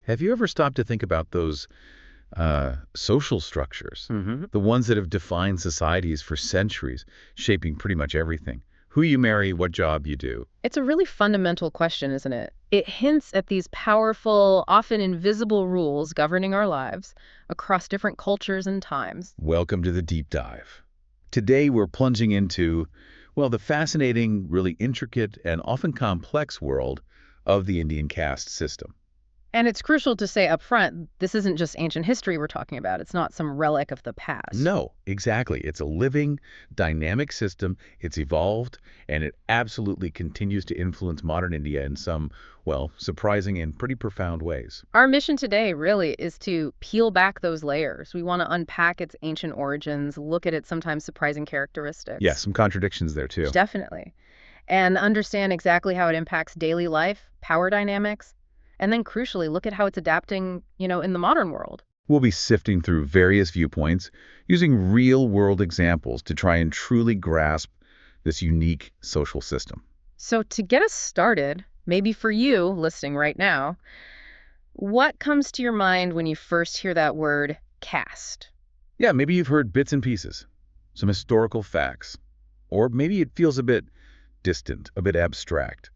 Have you ever stopped to think about those social structures, Hmm. the ones that have defined societies for centuries, shaping pretty much everything? Who you marry, what job you do. It's a really fundamental question, isn't it? It hints at these powerful, often invisible rules governing our lives across different cultures and times. Welcome to the deep dive. Today we're plunging into, well, the fascinating, really intricate, and often complex world of the Indian caste system. And it's crucial to say up front, this isn't just ancient history we're talking about. It's not some relic of the past. No, exactly. It's a living, dynamic system. It's evolved, and it absolutely continues to influence modern India in some, well, surprising and pretty profound ways. Our mission today really is to peel back those layers. We want to unpack its ancient origins, look at its sometimes surprising Yeah, characteristics. some contradictions there too. Definitely. And understand exactly how it impacts daily life, power dynamics, and then crucially look at how it's adapting, in the modern world. We'll be sifting through various viewpoints, using real-world examples to try and truly grasp this unique social system. So to get us started, maybe for you listening right now, what comes to your mind when you first hear that word caste? Yeah, maybe you've heard bits and pieces, some historical facts, or maybe it feels a bit distant, a bit abstract.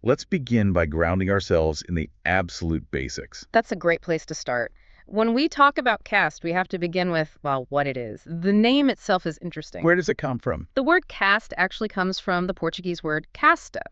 Let's begin by grounding ourselves in the absolute basics. That's a great place to start. When we talk about caste, we have to begin with, well, what it is. The name itself is interesting. Where does it come from? The word caste actually comes from the Portuguese word casta,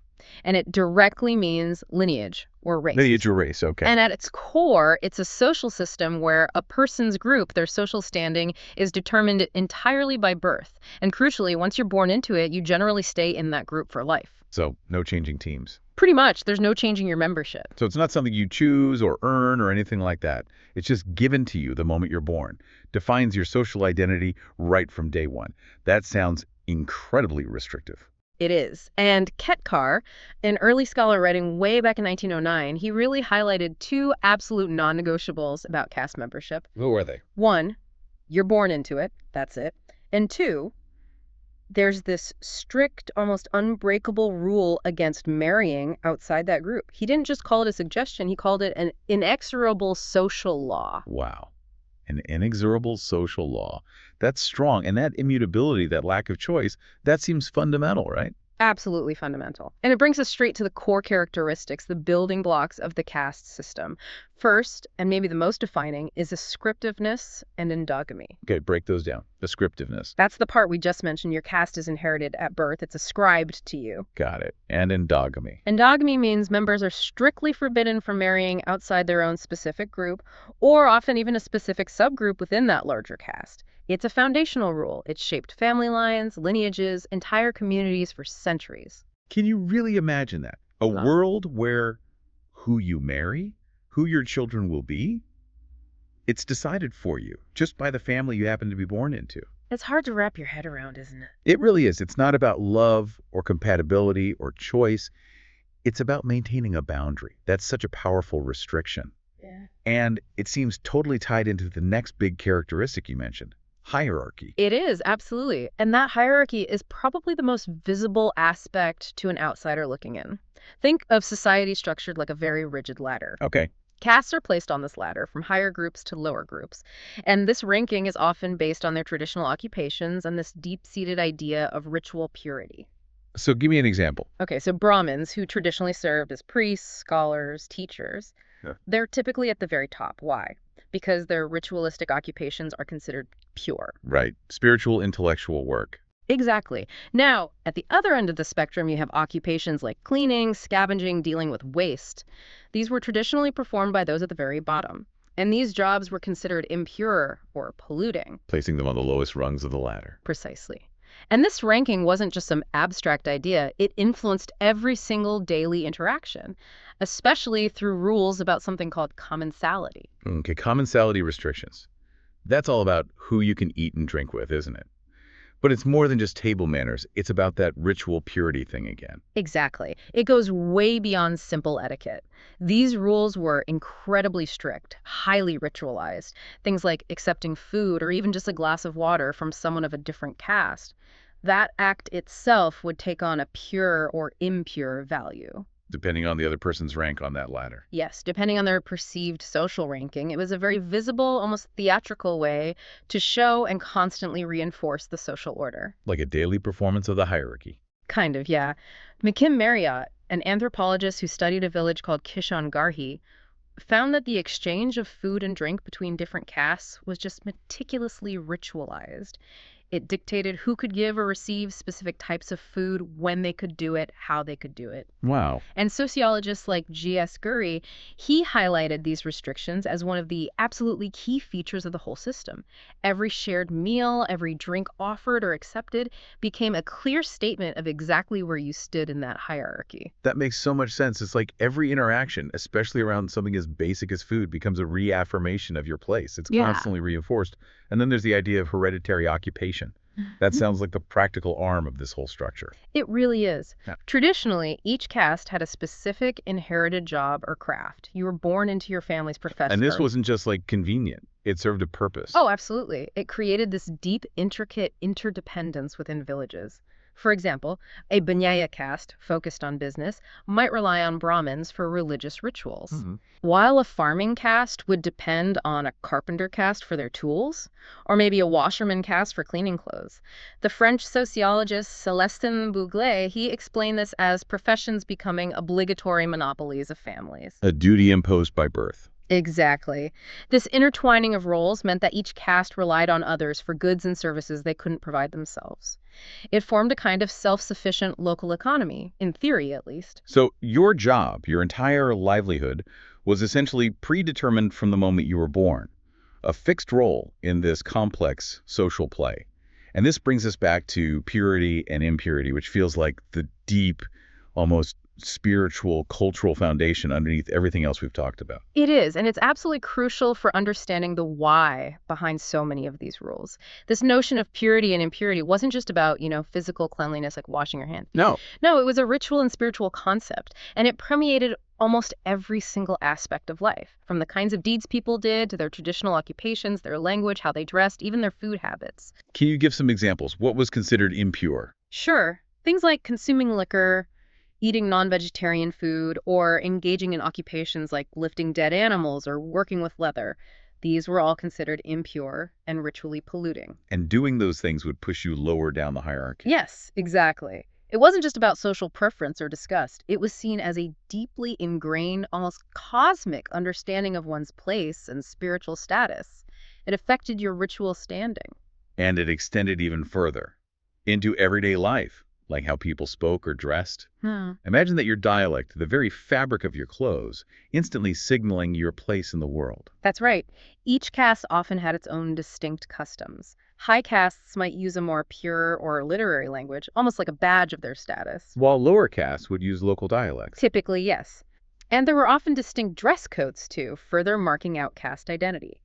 and it directly means lineage or race. Lineage or race, okay. And at its core, it's a social system where a person's group, their social standing, is determined entirely by birth. And crucially, once you're born into it, you generally stay in that group for life. So, no changing teams. Pretty much, there's no changing your membership. So it's not something you choose or earn or anything like that. It's just given to you the moment you're born. Defines your social identity right from day one. That sounds incredibly restrictive. It is. And Ketkar, an early scholar writing way back in 1909, he really highlighted two absolute non-negotiables about caste membership. What were they? One, you're born into it. That's it. And two, there's this strict, almost unbreakable rule against marrying outside that group. He didn't just call it a suggestion, he called it an inexorable social law. Wow. An inexorable social law. That's strong. And that immutability, that lack of choice, that seems fundamental, right? Absolutely fundamental. And it brings us straight to the core characteristics, the building blocks of the caste system. First, and maybe the most defining, is ascriptiveness and endogamy. Okay, break those down. Descriptiveness. That's the part we just mentioned. Your caste is inherited at birth. It's ascribed to you. Got it. And endogamy. Endogamy means members are strictly forbidden from marrying outside their own specific group, or often even a specific subgroup within that larger caste. It's a foundational rule. It's shaped family lines, lineages, entire communities for centuries. Can you really imagine that? A world where who you marry, who your children will be, it's decided for you just by the family you happen to be born into. It's hard to wrap your head around, isn't it? It really is. It's not about love or compatibility or choice. It's about maintaining a boundary. That's such a powerful restriction. Yeah. And it seems totally tied into the next big characteristic you mentioned, hierarchy. It is, absolutely. And that hierarchy is probably the most visible aspect to an outsider looking in. Think of society structured like a very rigid ladder. Okay. Castes are placed on this ladder from higher groups to lower groups. And this ranking is often based on their traditional occupations and this deep-seated idea of ritual purity. So give me an example. Okay, so Brahmins, who traditionally served as priests, scholars, teachers, they're typically at the very top. Why? Because their ritualistic occupations are considered pure. Right. Spiritual, intellectual work. Exactly. Now, at the other end of the spectrum, you have occupations like cleaning, scavenging, dealing with waste. These were traditionally performed by those at the very bottom. And these jobs were considered impure or polluting. Placing them on the lowest rungs of the ladder. Precisely. And this ranking wasn't just some abstract idea. It influenced every single daily interaction, especially through rules about something called commensality. Okay, commensality restrictions. That's all about who you can eat and drink with, isn't it? But it's more than just table manners. It's about that ritual purity thing again. Exactly. It goes way beyond simple etiquette. These rules were incredibly strict, highly ritualized. Things like accepting food or even just a glass of water from someone of a different caste. That act itself would take on a pure or impure value. depending on the other person's rank on that ladder. Yes, depending on their perceived social ranking, it was a very visible, almost theatrical way to show and constantly reinforce the social order. Like a daily performance of the hierarchy. Kind of, yeah. McKim Marriott, an anthropologist who studied a village called Kishangarhi, found that the exchange of food and drink between different castes was just meticulously ritualized. It dictated who could give or receive specific types of food, when they could do it, how they could do it. Wow. And sociologists like G.S. Gurry, he highlighted these restrictions as one of the absolutely key features of the whole system. Every shared meal, every drink offered or accepted became a clear statement of exactly where you stood in that hierarchy. That makes so much sense. It's like every interaction, especially around something as basic as food, becomes a reaffirmation of your place. It's Yeah. constantly reinforced. And then there's the idea of hereditary occupation. That sounds like the practical arm of this whole structure. It really is. Yeah. Traditionally, each caste had a specific inherited job or craft. You were born into your family's profession. And this wasn't just like convenient. It served a purpose. Oh, absolutely. It created this deep, intricate interdependence within villages. For example, a Banyaya caste focused on business might rely on Brahmins for religious rituals, Mhm. while a farming caste would depend on a carpenter caste for their tools, or maybe a washerman caste for cleaning clothes. The French sociologist Célestin Bouglé, he explained this as professions becoming obligatory monopolies of families. A duty imposed by birth. Exactly. This intertwining of roles meant that each caste relied on others for goods and services they couldn't provide themselves. It formed a kind of self-sufficient local economy, in theory at least. So your job, your entire livelihood, was essentially predetermined from the moment you were born. A fixed role in this complex social play. And this brings us back to purity and impurity, which feels like the deep, almost spiritual, cultural foundation underneath everything else we've talked about. It is, and it's absolutely crucial for understanding the why behind so many of these rules. This notion of purity and impurity wasn't just about, physical cleanliness like washing your hands. No. No, it was a ritual and spiritual concept, and it permeated almost every single aspect of life, from the kinds of deeds people did to their traditional occupations, their language, how they dressed, even their food habits. Can you give some examples? What was considered impure? Sure, things like consuming liquor, eating non-vegetarian food, or engaging in occupations like lifting dead animals or working with leather. These were all considered impure and ritually polluting. And doing those things would push you lower down the hierarchy. Yes, exactly. It wasn't just about social preference or disgust. It was seen as a deeply ingrained, almost cosmic understanding of one's place and spiritual status. It affected your ritual standing. And it extended even further into everyday life, like how people spoke or dressed. Imagine that your dialect, the very fabric of your clothes, instantly signaling your place in the world. That's right. Each caste often had its own distinct customs. High castes might use a more pure or literary language, almost like a badge of their status. While lower castes would use local dialects. Typically, yes. And there were often distinct dress codes, too, further marking out caste identity.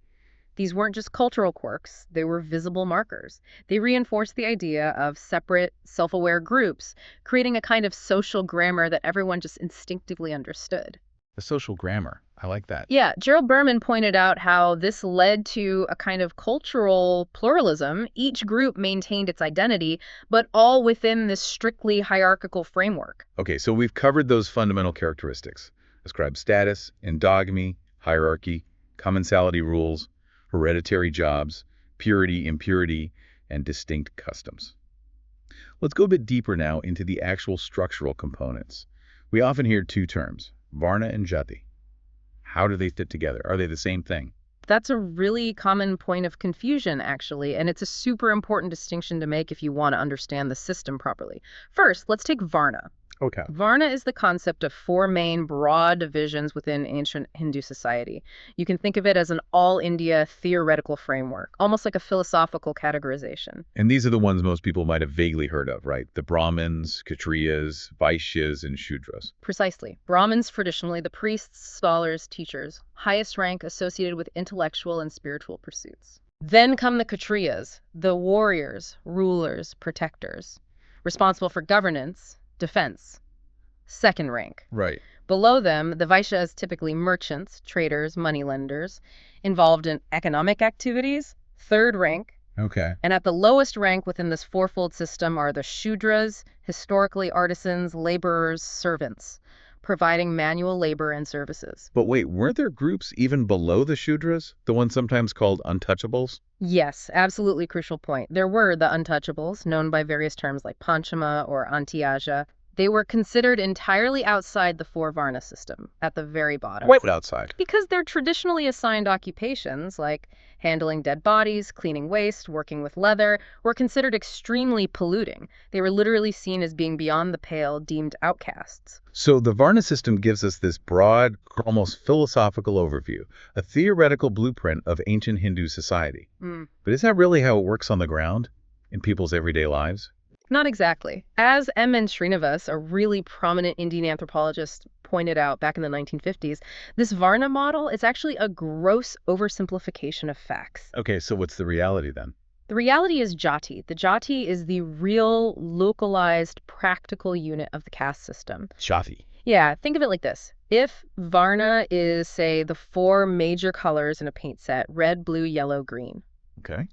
These weren't just cultural quirks, they were visible markers. They reinforced the idea of separate, self-aware groups, creating a kind of social grammar that everyone just instinctively understood. The social grammar. I like that. Yeah, Gerald Berman pointed out how this led to a kind of cultural pluralism. Each group maintained its identity, but all within this strictly hierarchical framework. Okay, so we've covered those fundamental characteristics. Ascribed status, endogamy, hierarchy, commensality rules, hereditary jobs, purity, impurity, and distinct customs. Let's go a bit deeper now into the actual structural components. We often hear two terms, Varna and Jati. How do they fit together? Are they the same thing? That's a really common point of confusion, actually, and it's a super important distinction to make if you want to understand the system properly. First, let's take Varna. Okay. Varna is the concept of four main broad divisions within ancient Hindu society. You can think of it as an all-India theoretical framework, almost like a philosophical categorization. And these are the ones most people might have vaguely heard of, right? The Brahmins, Kshatriyas, Vaishyas, and Shudras. Precisely. Brahmins, traditionally the priests, scholars, teachers, highest rank associated with intellectual and spiritual pursuits. Then come the Kshatriyas, the warriors, rulers, protectors, responsible for governance, defense, second rank. Right. Below them, the Vaishyas, typically merchants, traders, moneylenders, involved in economic activities, third rank. Okay. And at the lowest rank within this fourfold system are the Shudras, historically artisans, laborers, servants. providing manual labor and services. But wait, weren't there groups even below the Shudras, the ones sometimes called untouchables? Yes, absolutely crucial point. There were the untouchables, known by various terms like Panchama or Antyaja. They were considered entirely outside the four Varna system, at the very bottom. Wait, outside. Because they're traditionally assigned occupations like handling dead bodies, cleaning waste, working with leather, were considered extremely polluting. They were literally seen as being beyond the pale, deemed outcasts. So the Varna system gives us this broad, almost philosophical overview, a theoretical blueprint of ancient Hindu society. But is that really how it works on the ground, in people's everyday lives? Not exactly. As M.N. Srinivas, a really prominent Indian anthropologist, pointed out back in the 1950s, this Varna model is actually a gross oversimplification of facts. Okay, so what's the reality then? The reality is Jati. The Jati is the real, localized, practical unit of the caste system. Jati. Yeah, think of it like this. If Varna is, say, the four major colors in a paint set, red, blue, yellow, green, Okay.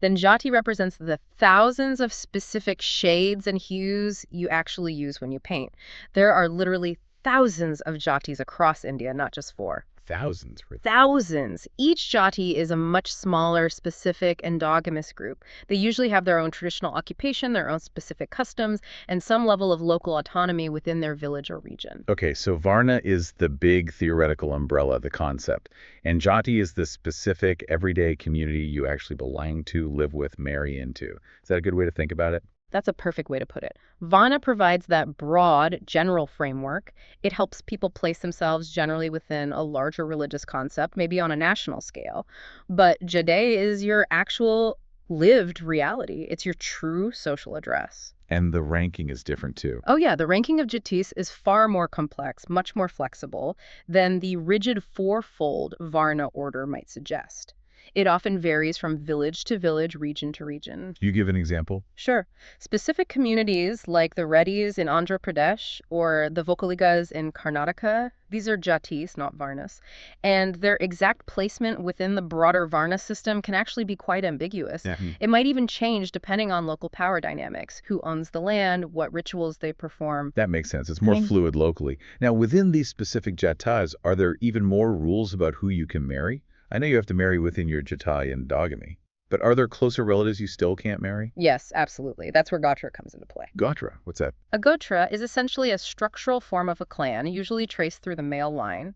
then Jati represents the thousands of specific shades and hues you actually use when you paint. There are literally thousands of Jatis across India, not just four. Thousands. Right? Thousands. Each Jati is a much smaller, specific, endogamous group. They usually have their own traditional occupation, their own specific customs, and some level of local autonomy within their village or region. Okay, so Varna is the big theoretical umbrella, the concept. And Jati is the specific, everyday community you actually belong to, live with, marry into. Is that a good way to think about it? That's a perfect way to put it. Varna provides that broad, general framework. It helps people place themselves generally within a larger religious concept, maybe on a national scale. But Jade is your actual lived reality. It's your true social address. And the ranking is different too. Oh yeah, the ranking of Jatis is far more complex, much more flexible than the rigid fourfold Varna order might suggest. It often varies from village to village, region to region. Do you give an example? Sure. Specific communities like the Reddys in Andhra Pradesh or the Vokaligas in Karnataka, these are Jatis, not Varnas, and their exact placement within the broader Varna system can actually be quite ambiguous. It might even change depending on local power dynamics, who owns the land, what rituals they perform. That makes sense. It's more fluid locally. Now, within these specific jatas, are there even more rules about who you can marry? I know you have to marry within your jata endogamy, but are there closer relatives you still can't marry? Yes, absolutely. That's where Gotra comes into play. Gotra, what's that? A Gotra is essentially a structural form of a clan, usually traced through the male line.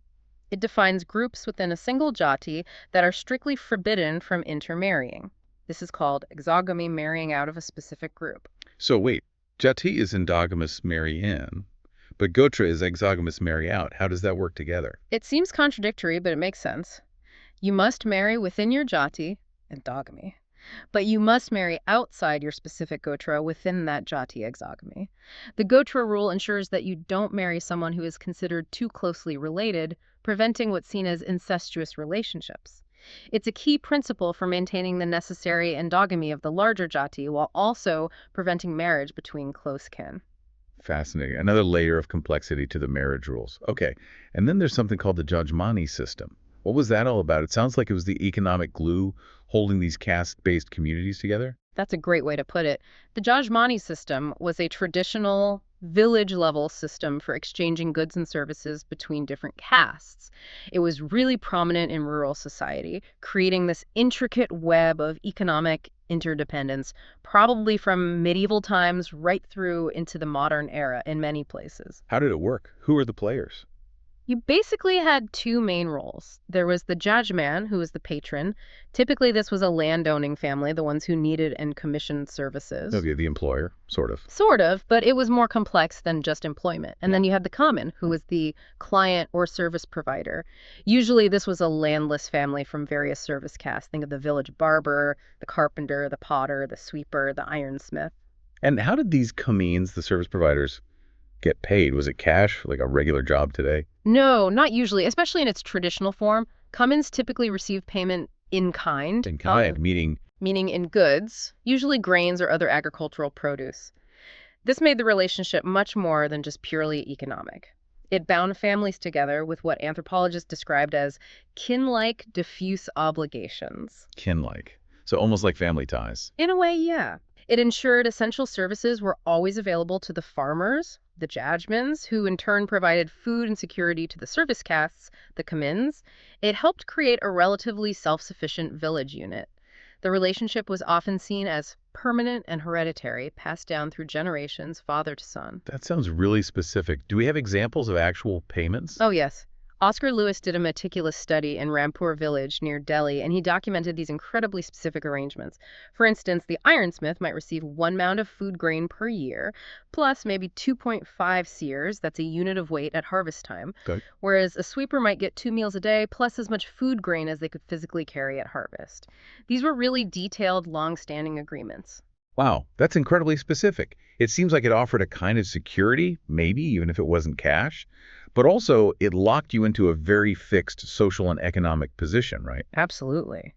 It defines groups within a single jati that are strictly forbidden from intermarrying. This is called exogamy, marrying out of a specific group. So wait, jati is endogamous, marry in, but Gotra is exogamous, marry out. How does that work together? It seems contradictory, but it makes sense. You must marry within your jati, endogamy, but you must marry outside your specific gotra within that jati exogamy. The gotra rule ensures that you don't marry someone who is considered too closely related, preventing what's seen as incestuous relationships. It's a key principle for maintaining the necessary endogamy of the larger jati while also preventing marriage between close kin. Fascinating. Another layer of complexity to the marriage rules. Okay, and then there's something called the Jajmani system. What was that all about? It sounds like it was the economic glue holding these caste-based communities together. That's a great way to put it. The Jajmani system was a traditional village-level system for exchanging goods and services between different castes. It was really prominent in rural society, creating this intricate web of economic interdependence, probably from medieval times right through into the modern era in many places. How did it work? Who were the players? You basically had two main roles. There was the Jajman, who was the patron. Typically, this was a landowning family, the ones who needed and commissioned services. Okay, the employer, sort of. Sort of, but it was more complex than just employment. And then you had the Kaman, who was the client or service provider. Usually, this was a landless family from various service castes. Think of the village barber, the carpenter, the potter, the sweeper, the ironsmith. And how did these Kamins, the service providers, get paid? Was it cash, like a regular job today? No, not usually, especially in its traditional form. Kamins typically receive payment in kind. In kind, meaning in goods, usually grains or other agricultural produce. This made the relationship much more than just purely economic. It bound families together with what anthropologists described as kin-like diffuse obligations. kin-like. So almost like family ties. In a way, yeah. It ensured essential services were always available to the farmers, The Jajmans, who in turn provided food and security to the service castes, the Kamins, it helped create a relatively self-sufficient village unit. The relationship was often seen as permanent and hereditary, passed down through generations, father to son. That sounds really specific. Do we have examples of actual payments? Oh, yes. Oscar Lewis did a meticulous study in Rampur village near Delhi, and he documented these incredibly specific arrangements. For instance, the ironsmith might receive 1 mound of food grain per year, plus maybe 2.5 seers, that's a unit of weight at harvest time, Okay. whereas a sweeper might get 2 meals a day, plus as much food grain as they could physically carry at harvest. These were really detailed, long-standing agreements. Wow, that's incredibly specific. It seems like it offered a kind of security, maybe even if it wasn't cash, but also it locked you into a very fixed social and economic position, right? Absolutely.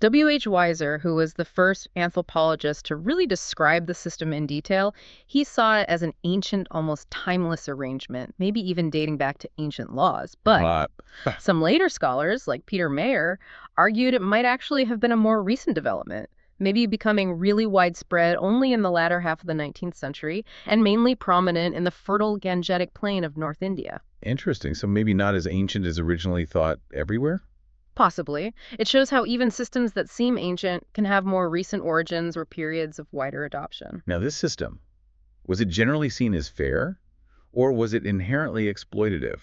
W.H. Weiser, who was the first anthropologist to really describe the system in detail, he saw it as an ancient, almost timeless arrangement, maybe even dating back to ancient laws. But some later scholars, like Peter Mayer, argued it might actually have been a more recent development, maybe becoming really widespread only in the latter half of the 19th century and mainly prominent in the fertile Gangetic plain of North India. Interesting. So maybe not as ancient as originally thought everywhere? Possibly. It shows how even systems that seem ancient can have more recent origins or periods of wider adoption. Now, this system, was it generally seen as fair, or was it inherently exploitative?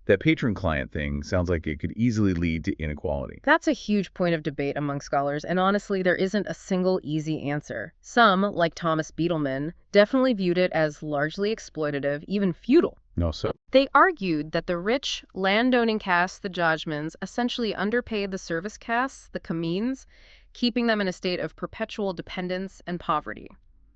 That patron-client thing sounds like it could easily lead to inequality. That's a huge point of debate among scholars, and honestly, there isn't a single easy answer. Some, like Thomas Beetleman, definitely viewed it as largely exploitative, even feudal. No, so They argued that the rich, landowning castes, the Jajmans, essentially underpaid the service castes, the Kamins, keeping them in a state of perpetual dependence and poverty.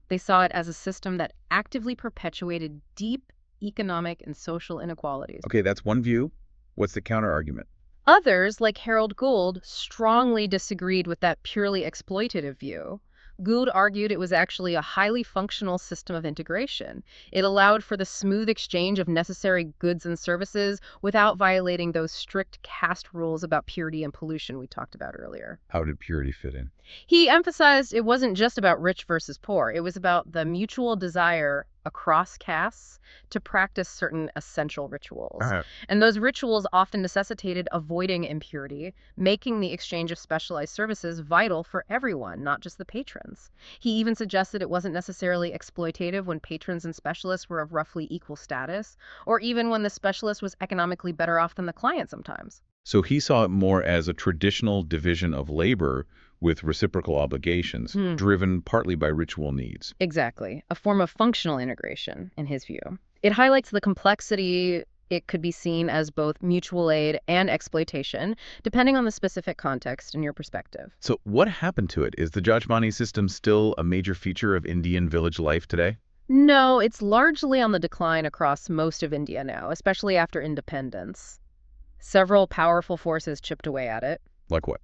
They saw it as a system that actively perpetuated deep economic and social inequalities. okay, that's one view. What's the counter-argument? Others, like Harold Gould, strongly disagreed with that purely exploitative view. Gould argued it was actually a highly functional system of integration. It allowed for the smooth exchange of necessary goods and services without violating those strict caste rules about purity and pollution we talked about earlier. How did purity fit in? He emphasized it wasn't just about rich versus poor. It was about the mutual desire across castes to practice certain essential rituals. And those rituals often necessitated avoiding impurity, making the exchange of specialized services vital for everyone, not just the patrons. He even suggested it wasn't necessarily exploitative when patrons and specialists were of roughly equal status, or even when the specialist was economically better off than the client sometimes. So he saw it more as a traditional division of labor with reciprocal obligations, driven partly by ritual needs. Exactly. A form of functional integration, in his view. It highlights the complexity. It could be seen as both mutual aid and exploitation, depending on the specific context and your perspective. So what happened to it? Is the Jajmani system still a major feature of Indian village life today? No, it's largely on the decline across most of India now, especially after independence. Several powerful forces chipped away at it. Like what?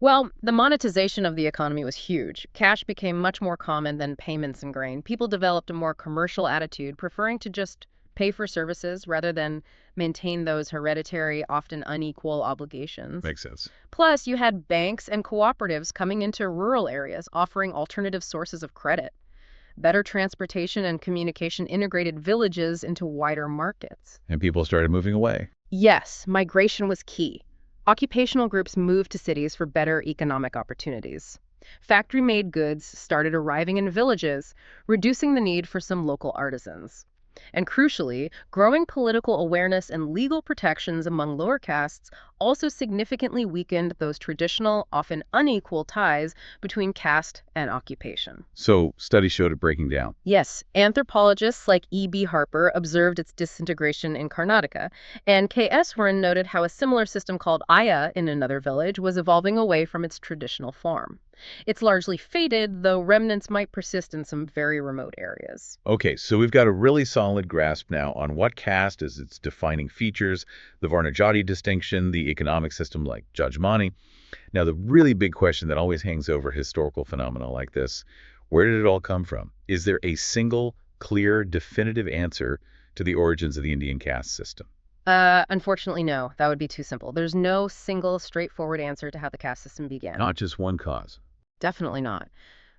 Well, the monetization of the economy was huge. Cash became much more common than payments in grain. People developed a more commercial attitude, preferring to just pay for services rather than maintain those hereditary, often unequal obligations. Makes sense. Plus, you had banks and cooperatives coming into rural areas, offering alternative sources of credit. Better transportation and communication integrated villages into wider markets. And people started moving away. Yes, migration was key. Occupational groups moved to cities for better economic opportunities. Factory-made goods started arriving in villages, reducing the need for some local artisans. And crucially, growing political awareness and legal protections among lower castes also significantly weakened those traditional, often unequal ties between caste and occupation. So studies showed it breaking down. Yes, anthropologists like E.B. Harper observed its disintegration in Karnataka, and K.S. Warren noted how a similar system called Aya in another village was evolving away from its traditional form. It's largely faded, though remnants might persist in some very remote areas. Okay, so we've got a really solid grasp now on what caste is its defining features, the Varna Jati distinction, the economic system like Jajmani. Now, the really big question that always hangs over historical phenomena like this, where did it all come from? Is there a single, clear, definitive answer to the origins of the Indian caste system? Unfortunately, no. That would be too simple. There's no single, straightforward answer to how the caste system began. Not just one cause. Definitely not.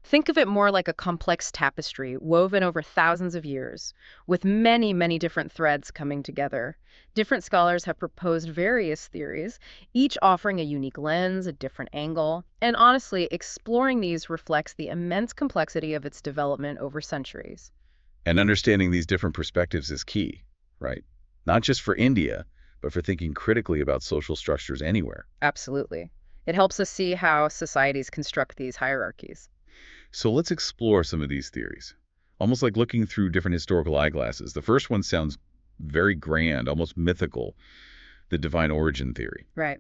Think of it more like a complex tapestry woven over thousands of years, with many, many different threads coming together. Different scholars have proposed various theories, each offering a unique lens, a different angle, and honestly, exploring these reflects the immense complexity of its development over centuries. And understanding these different perspectives is key, right? Not just for India, but for thinking critically about social structures anywhere. Absolutely. It helps us see how societies construct these hierarchies. So let's explore some of these theories. Almost like looking through different historical eyeglasses. The first one sounds very grand, almost mythical, the divine origin theory. Right.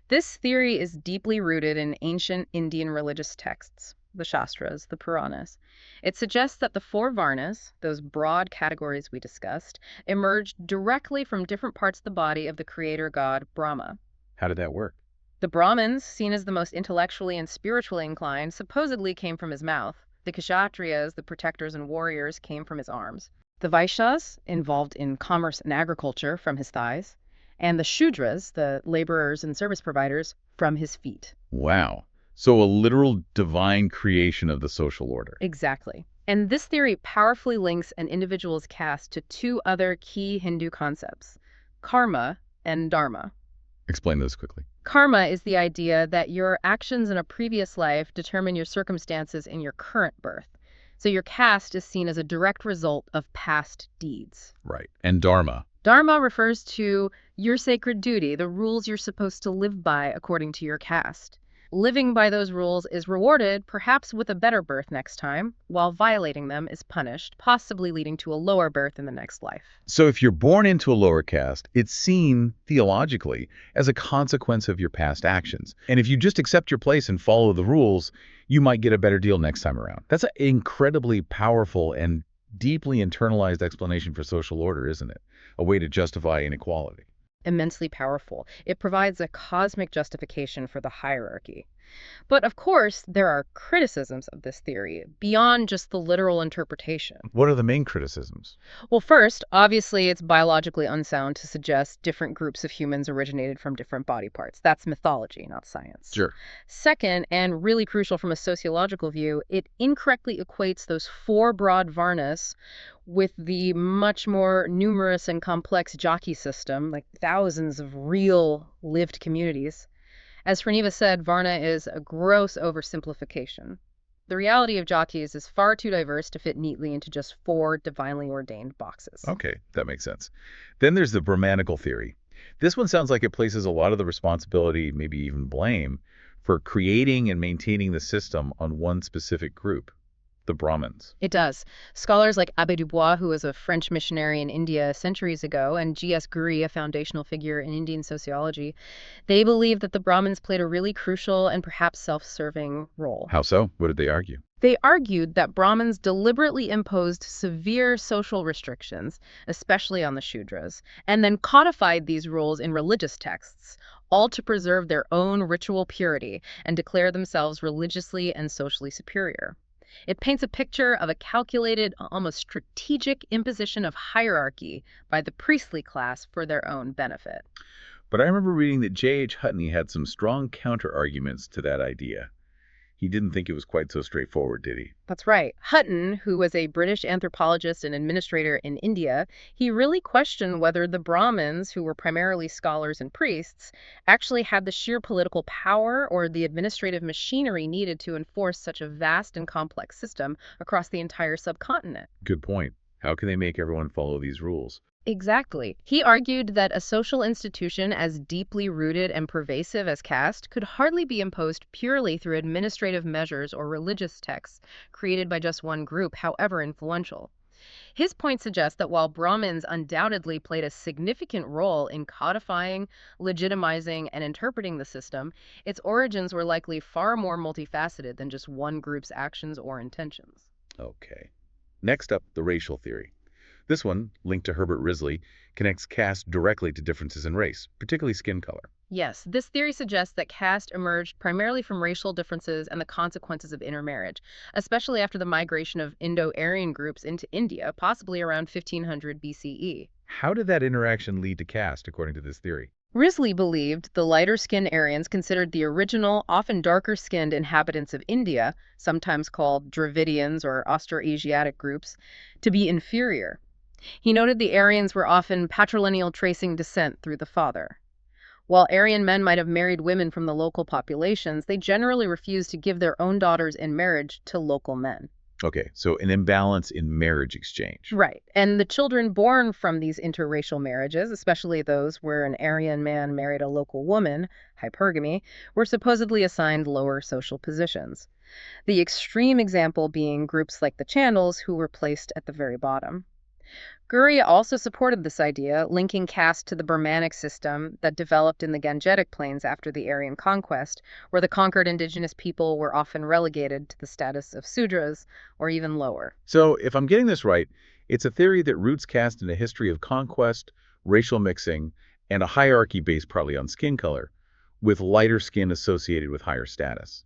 This theory is deeply rooted in ancient Indian religious texts, the Shastras, the Puranas. It suggests that the four Varnas, those broad categories we discussed, emerged directly from different parts of the body of the creator god Brahma. How did that work? The Brahmins, seen as the most intellectually and spiritually inclined, supposedly came from his mouth. The Kshatriyas, the protectors and warriors, came from his arms. The Vaishyas, involved in commerce and agriculture, from his thighs. And the Shudras, the laborers and service providers, from his feet. Wow. So a literal divine creation of the social order. Exactly. And this theory powerfully links an individual's caste to two other key Hindu concepts, karma and dharma. Explain those quickly. Karma is the idea that your actions in a previous life determine your circumstances in your current birth. So your caste is seen as a direct result of past deeds. Right. And dharma. Dharma refers to your sacred duty, the rules you're supposed to live by according to your caste. Living by those rules is rewarded, perhaps with a better birth next time, while violating them is punished, possibly leading to a lower birth in the next life. So if you're born into a lower caste, it's seen theologically as a consequence of your past actions. And if you just accept your place and follow the rules, you might get a better deal next time around. That's an incredibly powerful and deeply internalized explanation for social order, isn't it? A way to justify inequality. Immensely powerful. It provides a cosmic justification for the hierarchy. But of course, there are criticisms of this theory beyond just the literal interpretation. What are the main criticisms? Well, first, obviously, it's biologically unsound to suggest different groups of humans originated from different body parts. That's mythology, not science. Sure. Second, and really crucial from a sociological view, it incorrectly equates those four broad Varnas with the much more numerous and complex Jati system, like thousands of real lived communities. As Franiva said, Varna is a gross oversimplification. The reality of Jatis is far too diverse to fit neatly into just four divinely ordained boxes. Okay, that makes sense. Then there's the Brahmanical theory. This one sounds like it places a lot of the responsibility, maybe even blame, for creating and maintaining the system on one specific group, the Brahmins. It does. Scholars like Abbé Dubois, who was a French missionary in India centuries ago, and G.S. Guri, a foundational figure in Indian sociology, they believe that the Brahmins played a really crucial and perhaps self-serving role. How so? What did they argue? They argued that Brahmins deliberately imposed severe social restrictions, especially on the Shudras, and then codified these rules in religious texts, all to preserve their own ritual purity and declare themselves religiously and socially superior. It paints a picture of a calculated, almost strategic imposition of hierarchy by the priestly class for their own benefit. But I remember reading that J.H. Hutney had some strong counter-arguments to that idea. He didn't think it was quite so straightforward, did he? That's right. Hutton, who was a British anthropologist and administrator in India, he really questioned whether the Brahmins, who were primarily scholars and priests, actually had the sheer political power or the administrative machinery needed to enforce such a vast and complex system across the entire subcontinent. Good point. How can they make everyone follow these rules? Exactly. He argued that a social institution as deeply rooted and pervasive as caste could hardly be imposed purely through administrative measures or religious texts created by just one group, however influential. His point suggests that while Brahmins undoubtedly played a significant role in codifying, legitimizing, and interpreting the system, its origins were likely far more multifaceted than just one group's actions or intentions. Okay. Next up, the racial theory. This one, linked to Herbert Risley, connects caste directly to differences in race, particularly skin color. Yes, this theory suggests that caste emerged primarily from racial differences and the consequences of intermarriage, especially after the migration of Indo-Aryan groups into India, possibly around 1500 BCE. How did that interaction lead to caste, according to this theory? Risley believed the lighter-skinned Aryans considered the original, often darker-skinned inhabitants of India, sometimes called Dravidians or Austroasiatic groups, to be inferior. He noted the Aryans were often patrilineal, tracing descent through the father. While Aryan men might have married women from the local populations, they generally refused to give their own daughters in marriage to local men. Okay, so an imbalance in marriage exchange. Right. And the children born from these interracial marriages, especially those where an Aryan man married a local woman, hypergamy, were supposedly assigned lower social positions. The extreme example being groups like the Chandels, who were placed at the very bottom. Gurria also supported this idea, linking caste to the Brahmanic system that developed in the Gangetic Plains after the Aryan conquest, where the conquered indigenous people were often relegated to the status of Sudras or even lower. So, if I'm getting this right, it's a theory that roots caste in a history of conquest, racial mixing, and a hierarchy based partly on skin color, with lighter skin associated with higher status.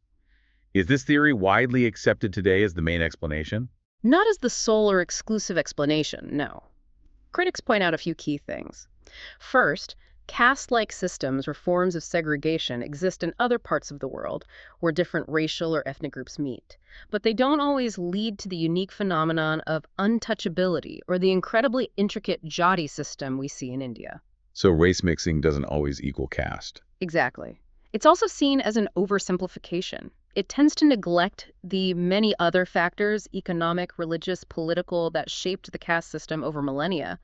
Is this theory widely accepted today as the main explanation? Not as the sole or exclusive explanation, no. Critics point out a few key things. First, caste-like systems or forms of segregation exist in other parts of the world where different racial or ethnic groups meet, but they don't always lead to the unique phenomenon of untouchability or the incredibly intricate Jati system we see in India. So, race mixing doesn't always equal caste. Exactly. It's also seen as an oversimplification. It tends to neglect the many other factors, economic, religious, political, that shaped the caste system over millennia.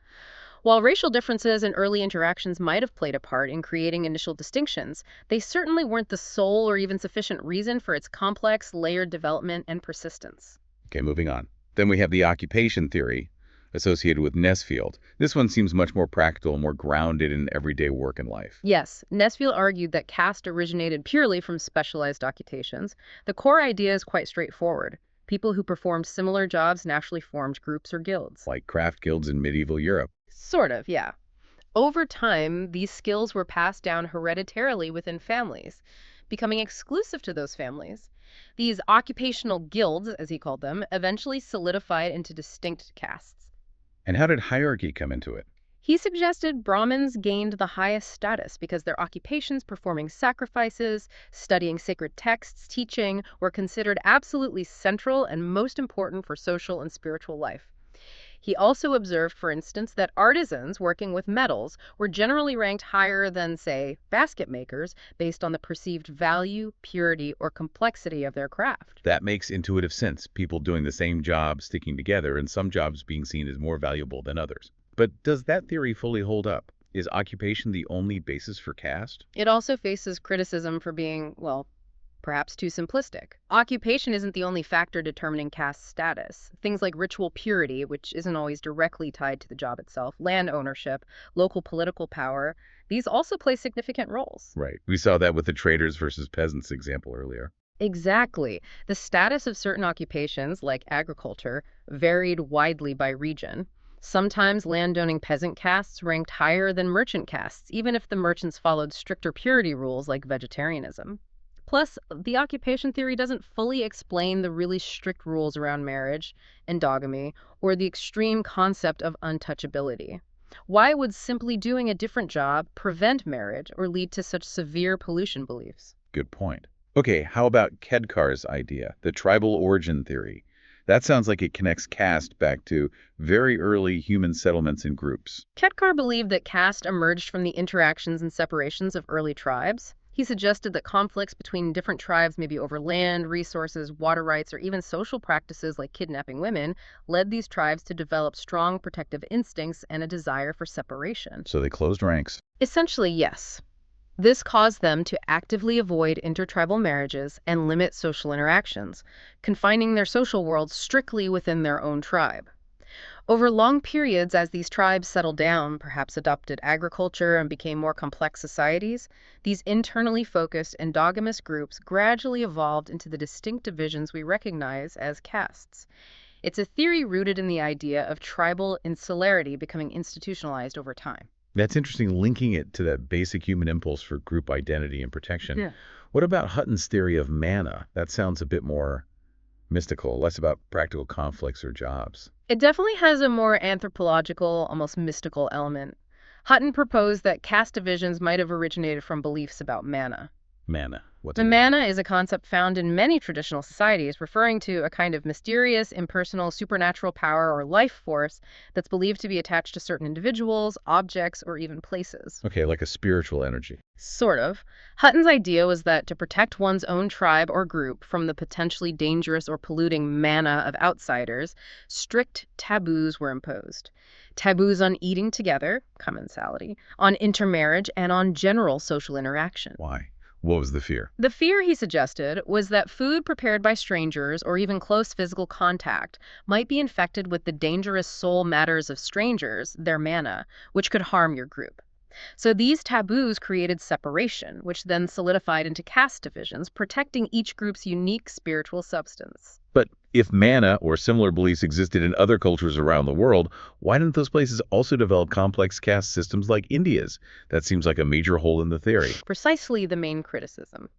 While racial differences and early interactions might have played a part in creating initial distinctions, they certainly weren't the sole or even sufficient reason for its complex, layered development and persistence. Okay, moving on. Then we have the occupation theory associated with Nesfield. This one seems much more practical, more grounded in everyday work and life. Yes, Nesfield argued that caste originated purely from specialized occupations. The core idea is quite straightforward. People who performed similar jobs naturally formed groups or guilds. Like craft guilds in medieval Europe. Sort of, yeah. Over time, these skills were passed down hereditarily within families, becoming exclusive to those families. These occupational guilds, as he called them, eventually solidified into distinct castes. And how did hierarchy come into it? He suggested Brahmins gained the highest status because their occupations performing sacrifices, studying sacred texts, teaching, were considered absolutely central and most important for social and spiritual life. He also observed, for instance, that artisans working with metals were generally ranked higher than, say, basket makers based on the perceived value, purity, or complexity of their craft. That makes intuitive sense. People doing the same job sticking together and some jobs being seen as more valuable than others. But does that theory fully hold up? Is occupation the only basis for caste? It also faces criticism for being, well, perhaps too simplistic. Occupation isn't the only factor determining caste status. Things like ritual purity, which isn't always directly tied to the job itself, land ownership, local political power, these also play significant roles. Right. We saw that with the traders versus peasants example earlier. Exactly. The status of certain occupations, like agriculture, varied widely by region. Sometimes landowning peasant castes ranked higher than merchant castes, even if the merchants followed stricter purity rules like vegetarianism. Plus, the occupation theory doesn't fully explain the really strict rules around marriage, endogamy, or the extreme concept of untouchability. Why would simply doing a different job prevent marriage or lead to such severe pollution beliefs? Good point. Okay, how about Kedkar's idea, the tribal origin theory? That sounds like it connects caste back to very early human settlements and groups. Kedkar believed that caste emerged from the interactions and separations of early tribes. He suggested that conflicts between different tribes, maybe over land, resources, water rights, or even social practices like kidnapping women, led these tribes to develop strong protective instincts and a desire for separation. So they closed ranks. Essentially, yes. This caused them to actively avoid intertribal marriages and limit social interactions, confining their social world strictly within their own tribe. Over long periods, as these tribes settled down, perhaps adopted agriculture and became more complex societies, these internally focused endogamous groups gradually evolved into the distinct divisions we recognize as castes. It's a theory rooted in the idea of tribal insularity becoming institutionalized over time. That's interesting, linking it to that basic human impulse for group identity and protection. Yeah. What about Hutton's theory of mana? That sounds a bit more mystical, less about practical conflicts or jobs. It definitely has a more anthropological, almost mystical element. Hutton proposed that caste divisions might have originated from beliefs about mana. Mana. What's The it? mana is a concept found in many traditional societies, referring to a kind of mysterious, impersonal, supernatural power or life force that's believed to be attached to certain individuals, objects, or even places. Okay, like a spiritual energy. Sort of. Hutton's idea was that to protect one's own tribe or group from the potentially dangerous or polluting mana of outsiders, strict taboos were imposed. Taboos on eating together, commensality, on intermarriage, and on general social interaction. Why? What was the fear? The fear, he suggested, was that food prepared by strangers or even close physical contact might be infected with the dangerous soul matters of strangers, their mana, which could harm your group. So these taboos created separation, which then solidified into caste divisions, protecting each group's unique spiritual substance. But if mana or similar beliefs existed in other cultures around the world, why didn't those places also develop complex caste systems like India's? That seems like a major hole in the theory. Precisely the main criticism.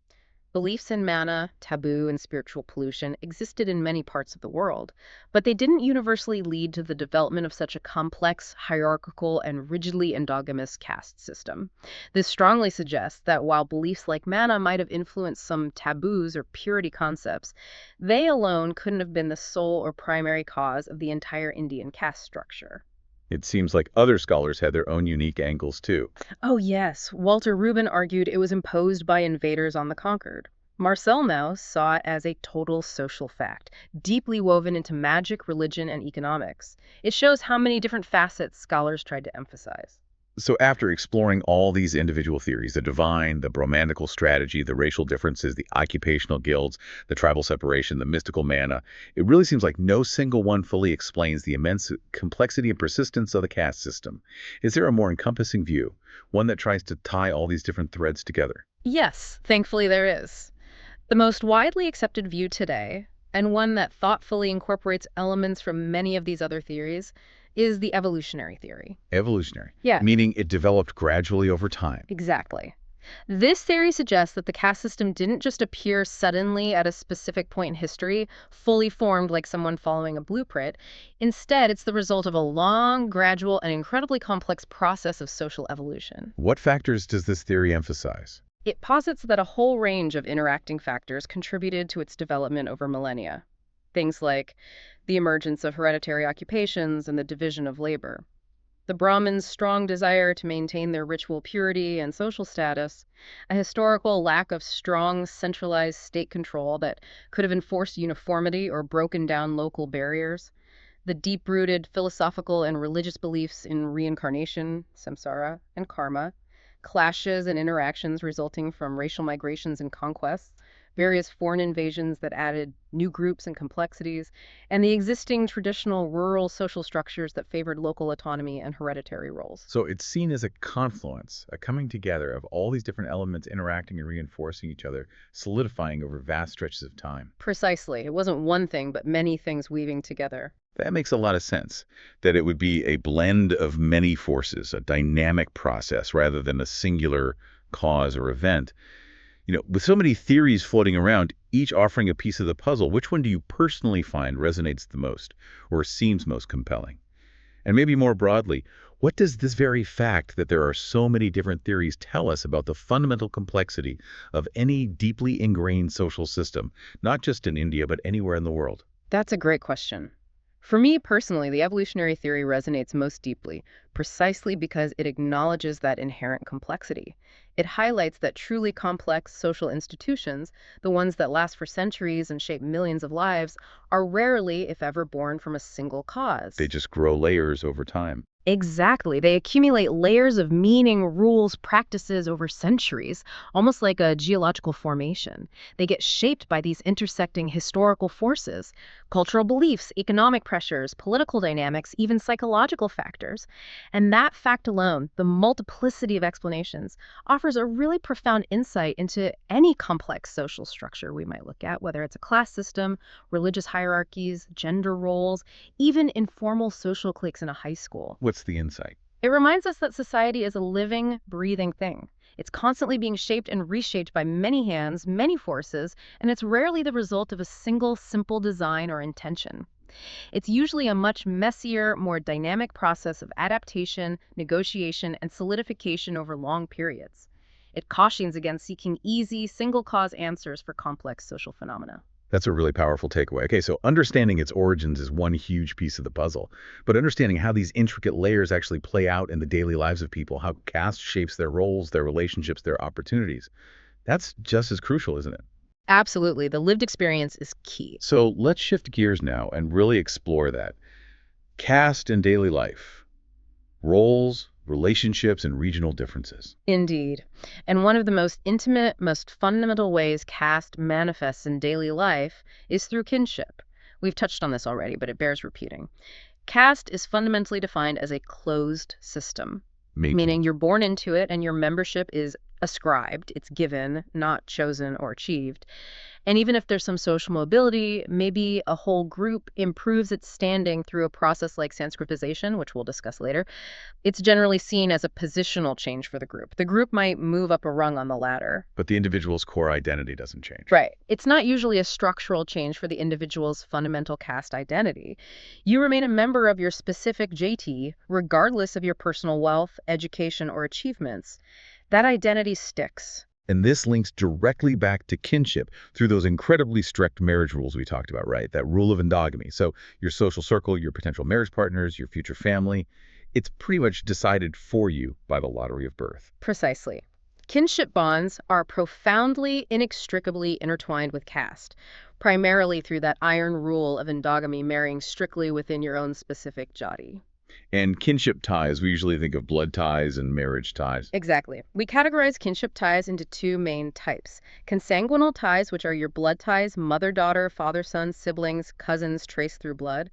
Beliefs in mana, taboo, and spiritual pollution existed in many parts of the world, but they didn't universally lead to the development of such a complex, hierarchical, and rigidly endogamous caste system. This strongly suggests that while beliefs like mana might have influenced some taboos or purity concepts, they alone couldn't have been the sole or primary cause of the entire Indian caste structure. It seems like other scholars had their own unique angles too. Oh, yes. Walter Rubin argued it was imposed by invaders on the conquered. Marcel Mauss saw it as a total social fact, deeply woven into magic, religion, and economics. It shows how many different facets scholars tried to emphasize. So after exploring all these individual theories, the divine, the bromanical strategy, the racial differences, the occupational guilds, the tribal separation, the mystical mana, it really seems like no single one fully explains the immense complexity and persistence of the caste system. Is there a more encompassing view, one that tries to tie all these different threads together? Yes, thankfully there is. The most widely accepted view today, and one that thoughtfully incorporates elements from many of these other theories, is the evolutionary theory. Evolutionary, Yeah, meaning it developed gradually over time. exactly. This theory suggests that the caste system didn't just appear suddenly at a specific point in history, fully formed like someone following a blueprint. Instead, it's the result of a long, gradual, and incredibly complex process of social evolution. What factors does this theory emphasize? It posits that a whole range of interacting factors contributed to its development over millennia. Things like the emergence of hereditary occupations and the division of labor, the Brahmins' strong desire to maintain their ritual purity and social status, a historical lack of strong, centralized state control that could have enforced uniformity or broken down local barriers, the deep-rooted philosophical and religious beliefs in reincarnation, samsara, and karma, clashes and interactions resulting from racial migrations and conquests, various foreign invasions that added new groups and complexities, and the existing traditional rural social structures that favored local autonomy and hereditary roles. So it's seen as a confluence, a coming together of all these different elements interacting and reinforcing each other, solidifying over vast stretches of time. Precisely. It wasn't one thing, but many things weaving together. That makes a lot of sense, that it would be a blend of many forces, a dynamic process rather than a singular cause or event. With so many theories floating around, each offering a piece of the puzzle, which one do you personally find resonates the most or seems most compelling? And maybe more broadly, what does this very fact that there are so many different theories tell us about the fundamental complexity of any deeply ingrained social system, not just in India, but anywhere in the world? That's a great question. For me personally, the evolutionary theory resonates most deeply, precisely because it acknowledges that inherent complexity. It highlights that truly complex social institutions, the ones that last for centuries and shape millions of lives, are rarely, if ever, born from a single cause. They just grow layers over time. Exactly. They accumulate layers of meaning, rules, practices over centuries, almost like a geological formation. They get shaped by these intersecting historical forces, cultural beliefs, economic pressures, political dynamics, even psychological factors. And that fact alone, the multiplicity of explanations, offers a really profound insight into any complex social structure we might look at, whether it's a class system, religious hierarchies, gender roles, even informal social cliques in a high school. What's the insight? It reminds us that society is a living, breathing thing. It's constantly being shaped and reshaped by many hands, many forces, and it's rarely the result of a single, simple design or intention. It's usually a much messier, more dynamic process of adaptation, negotiation, and solidification over long periods. It cautions against seeking easy, single-cause answers for complex social phenomena. That's a really powerful takeaway. Okay, so understanding its origins is one huge piece of the puzzle, but understanding how these intricate layers actually play out in the daily lives of people, how caste shapes their roles, their relationships, their opportunities, that's just as crucial, isn't it? Absolutely. The lived experience is key. So let's shift gears now and really explore that. Caste in daily life, roles, relationships, and regional differences. Indeed. And one of the most intimate, most fundamental ways caste manifests in daily life is through kinship. We've touched on this already, but it bears repeating. Caste is fundamentally defined as a closed system, meaning you're born into it and your membership is ascribed, it's given, not chosen or achieved. And even if there's some social mobility, maybe a whole group improves its standing through a process like Sanskritization, which we'll discuss later, it's generally seen as a positional change for the group. The group might move up a rung on the ladder. But the individual's core identity doesn't change. Right. It's not usually a structural change for the individual's fundamental caste identity. You remain a member of your specific Jati, regardless of your personal wealth, education, or achievements. That identity sticks. And this links directly back to kinship through those incredibly strict marriage rules we talked about, right? That rule of endogamy. So your social circle, your potential marriage partners, your future family, it's pretty much decided for you by the lottery of birth. Precisely. Kinship bonds are profoundly, inextricably intertwined with caste, primarily through that iron rule of endogamy, marrying strictly within your own specific jati. And kinship ties, we usually think of blood ties and marriage ties. Exactly. We categorize kinship ties into two main types. Consanguinal ties, which are your blood ties, mother-daughter, father-son, siblings, cousins traced through blood.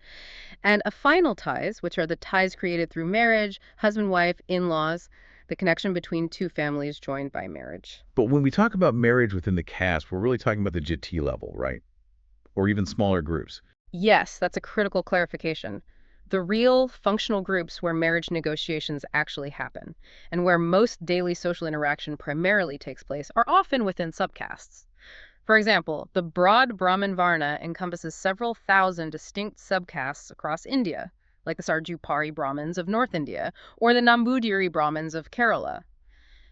And affinal ties, which are the ties created through marriage, husband-wife, in-laws, the connection between two families joined by marriage. But when we talk about marriage within the caste, we're really talking about the Jati level, right? Or even smaller groups. Yes, that's a critical clarification. The real functional groups where marriage negotiations actually happen, and where most daily social interaction primarily takes place, are often within subcastes. For example, the broad Brahmin Varna encompasses several thousand distinct subcastes across India, like the Sarjupari Brahmins of North India, or the Nambudiri Brahmins of Kerala.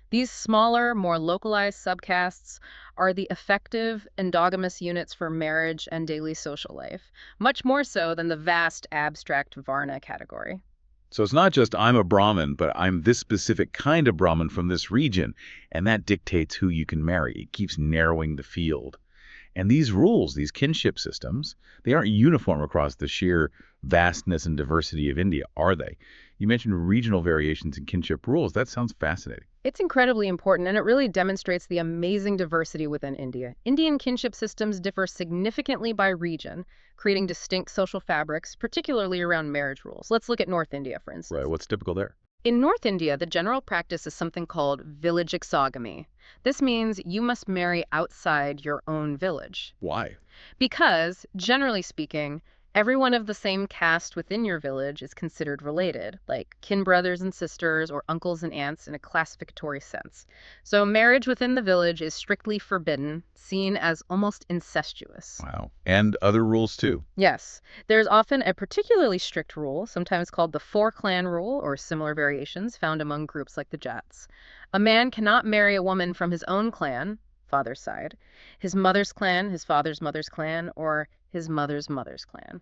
These smaller, more localized subcastes are the effective endogamous units for marriage and daily social life, much more so than the vast abstract Varna category. So it's not just I'm a Brahmin, but I'm this specific kind of Brahmin from this region, and that dictates who you can marry. It keeps narrowing the field. And these rules, these kinship systems, they aren't uniform across the sheer vastness and diversity of India, are they? You mentioned regional variations in kinship rules. That sounds fascinating. It's incredibly important, and it really demonstrates the amazing diversity within India. Indian kinship systems differ significantly by region, creating distinct social fabrics, particularly around marriage rules. Let's look at North India, for instance. Right, what's typical there? In North India, the general practice is something called village exogamy. This means you must marry outside your own village. Why? Because, generally speaking, everyone of the same caste within your village is considered related, like kin brothers and sisters or uncles and aunts in a classificatory sense. So marriage within the village is strictly forbidden, seen as almost incestuous. Wow. And other rules too. Yes, there's often a particularly strict rule, sometimes called the four-clan rule or similar variations found among groups like the Jats. A man cannot marry a woman from his own clan, father's side, his mother's clan, his father's mother's clan, or his mother's mother's clan.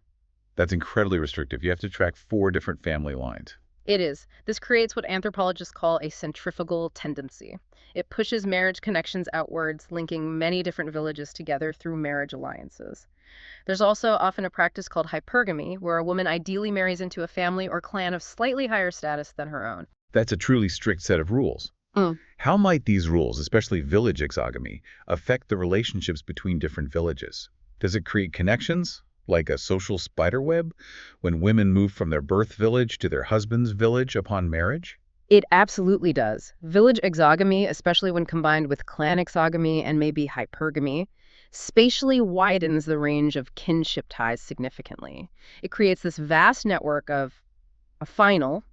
That's incredibly restrictive. You have to track 4 different family lines. It is. This creates what anthropologists call a centrifugal tendency. It pushes marriage connections outwards, linking many different villages together through marriage alliances. There's also often a practice called hypergamy, where a woman ideally marries into a family or clan of slightly higher status than her own. That's a truly strict set of rules. How might these rules, especially village exogamy, affect the relationships between different villages? Does it create connections, like a social spider web, when women move from their birth village to their husband's village upon marriage? It absolutely does. Village exogamy, especially when combined with clan exogamy and maybe hypergamy, spatially widens the range of kinship ties significantly. It creates this vast network of affinal,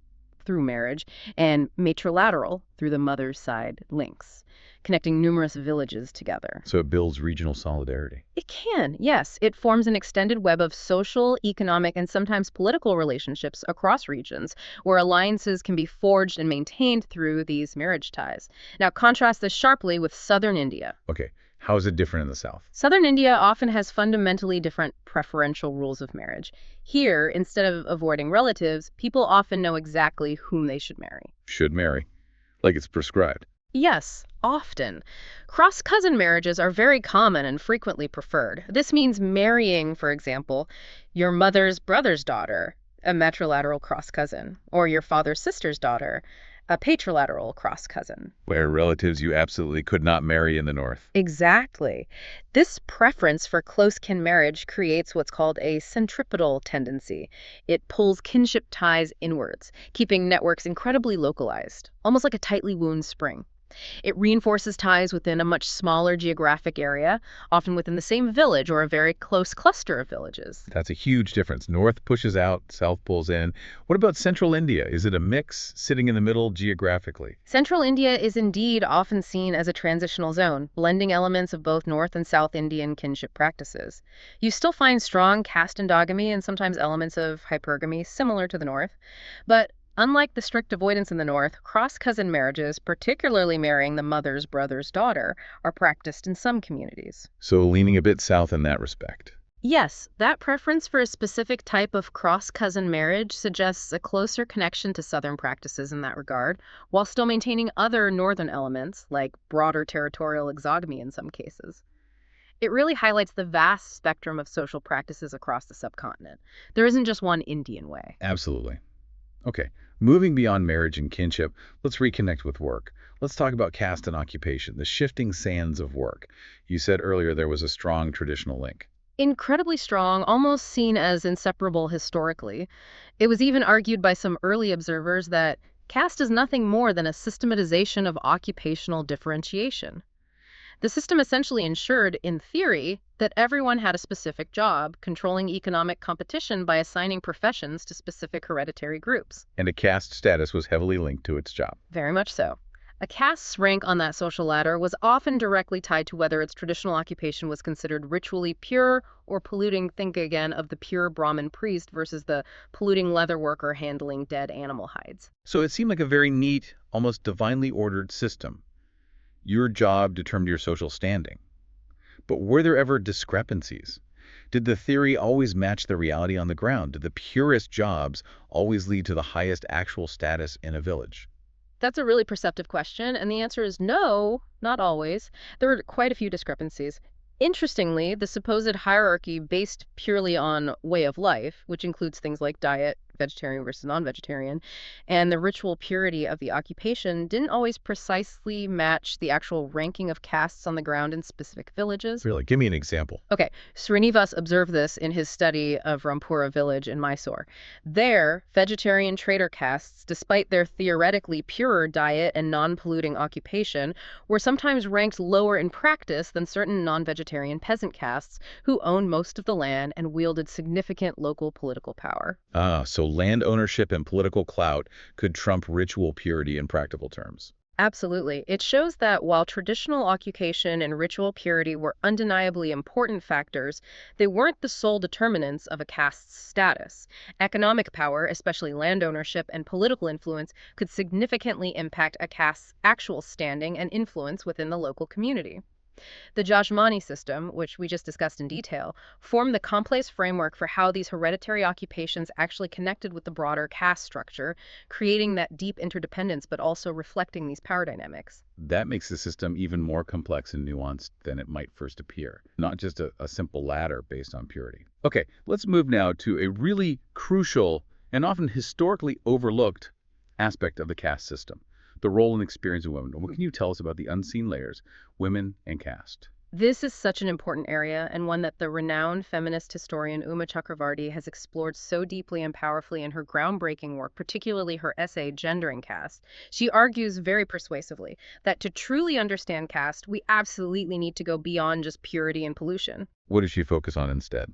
through marriage, and matrilateral through the mother's side links, connecting numerous villages together. So it builds regional solidarity. It can, yes. It forms an extended web of social, economic, and sometimes political relationships across regions, where alliances can be forged and maintained through these marriage ties. Now, contrast this sharply with southern India. Okay, how is it different in the South? Southern India often has fundamentally different preferential rules of marriage. Here, instead of avoiding relatives, people often know exactly whom they should marry. Should marry, like it's prescribed. Yes, often. Cross-cousin marriages are very common and frequently preferred. This means marrying, for example, your mother's brother's daughter, a matrilateral cross-cousin, or your father's sister's daughter, a patrilateral cross-cousin. Where relatives you absolutely could not marry in the North. Exactly. This preference for close kin marriage creates what's called a centripetal tendency. It pulls kinship ties inwards, keeping networks incredibly localized, almost like a tightly wound spring. It reinforces ties within a much smaller geographic area, often within the same village or a very close cluster of villages. That's a huge difference. North pushes out, South pulls in. What about Central India? Is it a mix, sitting in the middle geographically? Central India is indeed often seen as a transitional zone, blending elements of both North and South Indian kinship practices. You still find strong caste endogamy and sometimes elements of hypergamy similar to the North, but unlike the strict avoidance in the North, cross-cousin marriages, particularly marrying the mother's brother's daughter, are practiced in some communities. So leaning a bit south in that respect. Yes, that preference for a specific type of cross-cousin marriage suggests a closer connection to Southern practices in that regard, while still maintaining other Northern elements, like broader territorial exogamy in some cases. It really highlights the vast spectrum of social practices across the subcontinent. There isn't just one Indian way. Absolutely. Okay, moving beyond marriage and kinship, let's reconnect with work. Let's talk about caste and occupation, the shifting sands of work. You said earlier there was a strong traditional link. Incredibly strong, almost seen as inseparable historically. It was even argued by some early observers that caste is nothing more than a systematization of occupational differentiation. The system essentially ensured, in theory, that everyone had a specific job, controlling economic competition by assigning professions to specific hereditary groups. And a caste status was heavily linked to its job. Very much so. A caste's rank on that social ladder was often directly tied to whether its traditional occupation was considered ritually pure or polluting. Think again of the pure Brahmin priest versus the polluting leather worker handling dead animal hides. So it seemed like a very neat, almost divinely ordered system. Your job determined your social standing. But were there ever discrepancies? Did the theory always match the reality on the ground? Did the purest jobs always lead to the highest actual status in a village? That's a really perceptive question, and the answer is no, not always. There were quite a few discrepancies. Interestingly, the supposed hierarchy based purely on way of life, which includes things like diet, vegetarian versus non-vegetarian, and the ritual purity of the occupation didn't always precisely match the actual ranking of castes on the ground in specific villages. Really? Give me an example. Okay, Srinivas observed this in his study of Rampura village in Mysore. There, vegetarian trader castes, despite their theoretically purer diet and non-polluting occupation, were sometimes ranked lower in practice than certain non-vegetarian peasant castes who owned most of the land and wielded significant local political power. So land ownership and political clout could trump ritual purity in practical terms. Absolutely. It shows that while traditional occupation and ritual purity were undeniably important factors, they weren't the sole determinants of a caste's status. Economic power, especially land ownership and political influence, could significantly impact a caste's actual standing and influence within the local community. The Jajmani system, which we just discussed in detail, formed the complex framework for how these hereditary occupations actually connected with the broader caste structure, creating that deep interdependence but also reflecting these power dynamics. That makes the system even more complex and nuanced than it might first appear, not just a simple ladder based on purity. Okay, let's move now to a really crucial and often historically overlooked aspect of the caste system. The role and experience of women. What can you tell us about the unseen layers, women and caste? This is such an important area, and one that the renowned feminist historian Uma Chakravarti has explored so deeply and powerfully in her groundbreaking work, particularly her essay, Gendering Caste. She argues very persuasively that to truly understand caste, we absolutely need to go beyond just purity and pollution. What does she focus on instead?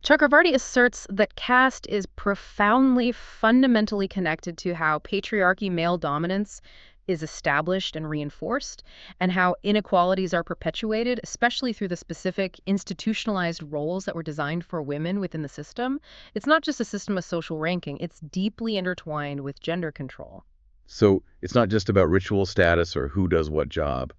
Chakravarti asserts that caste is profoundly, fundamentally connected to how patriarchy, male dominance, is established and reinforced, and how inequalities are perpetuated, especially through the specific institutionalized roles that were designed for women within the system. It's not just a system of social ranking, it's deeply intertwined with gender control. So it's not just about ritual status or who does what job,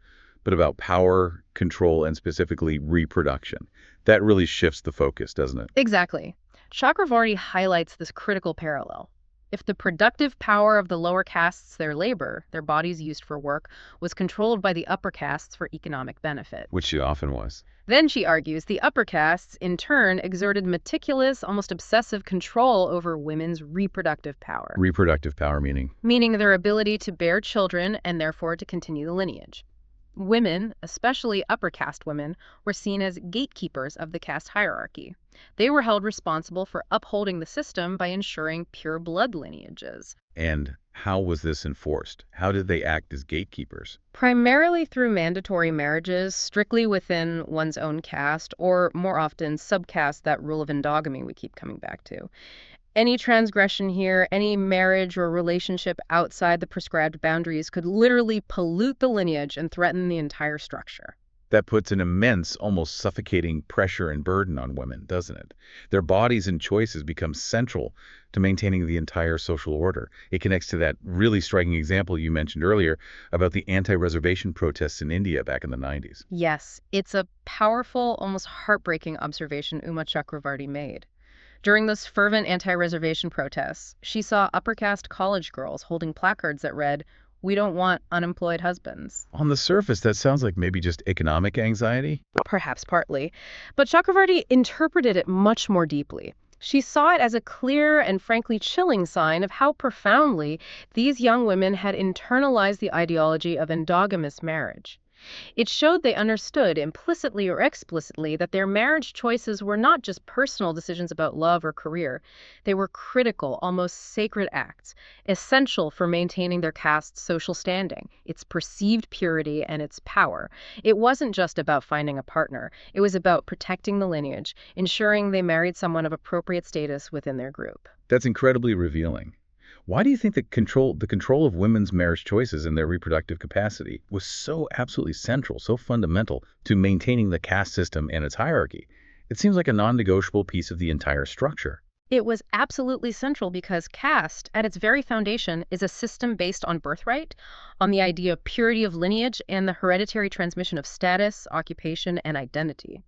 but about power, control, and specifically reproduction. That really shifts the focus, doesn't it? Exactly. Chakravarti highlights this critical parallel. If the productive power of the lower castes, their labor, their bodies used for work, was controlled by the upper castes for economic benefit, Which it often was. then she argues the upper castes, in turn, exerted meticulous, almost obsessive control over women's reproductive power, Reproductive power meaning. meaning their ability to bear children and therefore to continue the lineage. Women, especially upper caste women, were seen as gatekeepers of the caste hierarchy. They were held responsible for upholding the system by ensuring pure blood lineages, And how was this enforced? How did they act as gatekeepers? primarily through mandatory marriages strictly within one's own caste, or more often subcaste, that rule of endogamy we keep coming back to. Any transgression here, any marriage or relationship outside the prescribed boundaries could literally pollute the lineage and threaten the entire structure. That puts an immense, almost suffocating pressure and burden on women, doesn't it? Their bodies and choices become central to maintaining the entire social order. It connects to that really striking example you mentioned earlier about the anti-reservation protests in India back in the 90s. Yes, it's a powerful, almost heartbreaking observation Uma Chakravarti made. During those fervent anti-reservation protests, she saw upper caste college girls holding placards that read, "We don't want unemployed husbands." On the surface, that sounds like maybe just economic anxiety. Perhaps partly. But Chakravarti interpreted it much more deeply. She saw it as a clear and frankly chilling sign of how profoundly these young women had internalized the ideology of endogamous marriage. It showed they understood, implicitly or explicitly, that their marriage choices were not just personal decisions about love or career. They were critical, almost sacred acts, essential for maintaining their caste's social standing, its perceived purity, and its power. It wasn't just about finding a partner. It was about protecting the lineage, ensuring they married someone of appropriate status within their group. That's incredibly revealing. Why do you think that the control of women's marriage choices and their reproductive capacity was so absolutely central, so fundamental to maintaining the caste system and its hierarchy? It seems like a non-negotiable piece of the entire structure. It was absolutely central because caste, at its very foundation, is a system based on birthright, on the idea of purity of lineage and the hereditary transmission of status, occupation, and identity.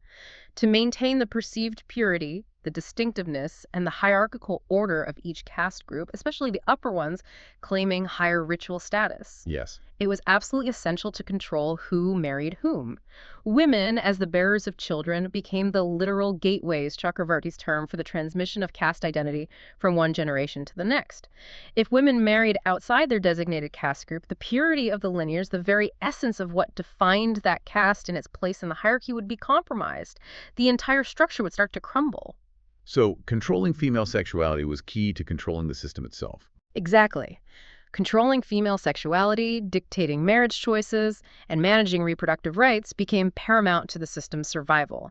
To maintain the perceived purity, the distinctiveness, and the hierarchical order of each caste group, especially the upper ones claiming higher ritual status. Yes. It was absolutely essential to control who married whom. Women, as the bearers of children, became the literal gateways, Chakravarti's term, for the transmission of caste identity from one generation to the next. If women married outside their designated caste group, the purity of the lineage, the very essence of what defined that caste and its place in the hierarchy, would be compromised. The entire structure would start to crumble. So controlling female sexuality was key to controlling the system itself. Exactly. Controlling female sexuality, dictating marriage choices, and managing reproductive rights became paramount to the system's survival.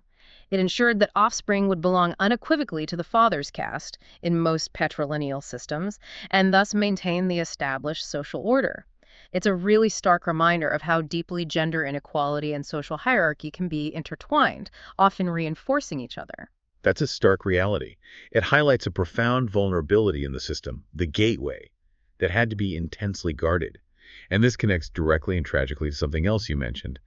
It ensured that offspring would belong unequivocally to the father's caste in most patrilineal systems, and thus maintain the established social order. It's a really stark reminder of how deeply gender inequality and social hierarchy can be intertwined, often reinforcing each other. That's a stark reality. It highlights a profound vulnerability in the system, the gateway, that had to be intensely guarded. And this connects directly and tragically to something else you mentioned,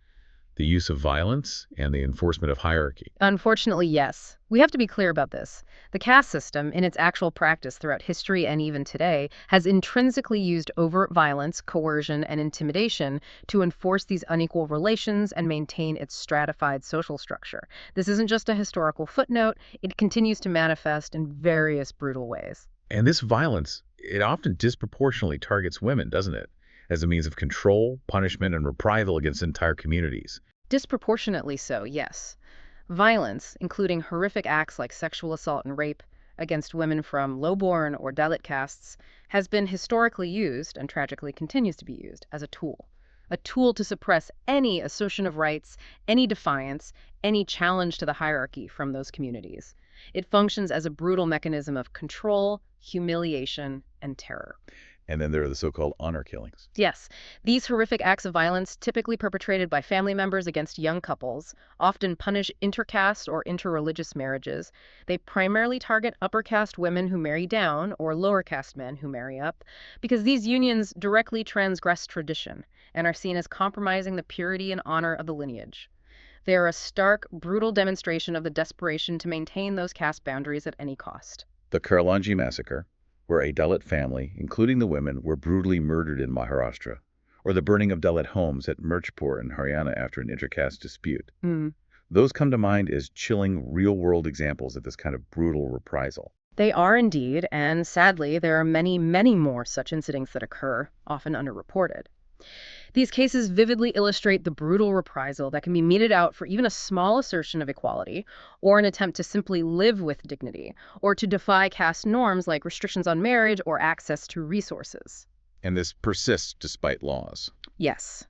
the use of violence and the enforcement of hierarchy. Unfortunately, yes. We have to be clear about this. The caste system, in its actual practice throughout history and even today, has intrinsically used overt violence, coercion, and intimidation to enforce these unequal relations and maintain its stratified social structure. This isn't just a historical footnote. It continues to manifest in various brutal ways. And this violence, it often disproportionately targets women, doesn't it? As a means of control, punishment, and reprisal against entire communities. Disproportionately so, yes. Violence, including horrific acts like sexual assault and rape against women from low-born or Dalit castes, has been historically used, and tragically continues to be used, as a tool to suppress any assertion of rights, any defiance, any challenge to the hierarchy from those communities. It functions as a brutal mechanism of control, humiliation, and terror. And then there are the so-called honor killings. Yes, these horrific acts of violence, typically perpetrated by family members against young couples, often punish intercaste or interreligious marriages. They primarily target upper caste women who marry down or lower caste men who marry up, because these unions directly transgress tradition and are seen as compromising the purity and honor of the lineage. They are a stark, brutal demonstration of the desperation to maintain those caste boundaries at any cost. The Kurlanji massacre, where a Dalit family, including the women, were brutally murdered in Maharashtra, or the burning of Dalit homes at Mirchpur in Haryana after an intercaste dispute. Those come to mind as chilling, real-world examples of this kind of brutal reprisal. They are indeed, and sadly, there are many, many more such incidents that occur, often underreported. These cases vividly illustrate the brutal reprisal that can be meted out for even a small assertion of equality, or an attempt to simply live with dignity, or to defy caste norms like restrictions on marriage or access to resources. And this persists despite laws. Yes.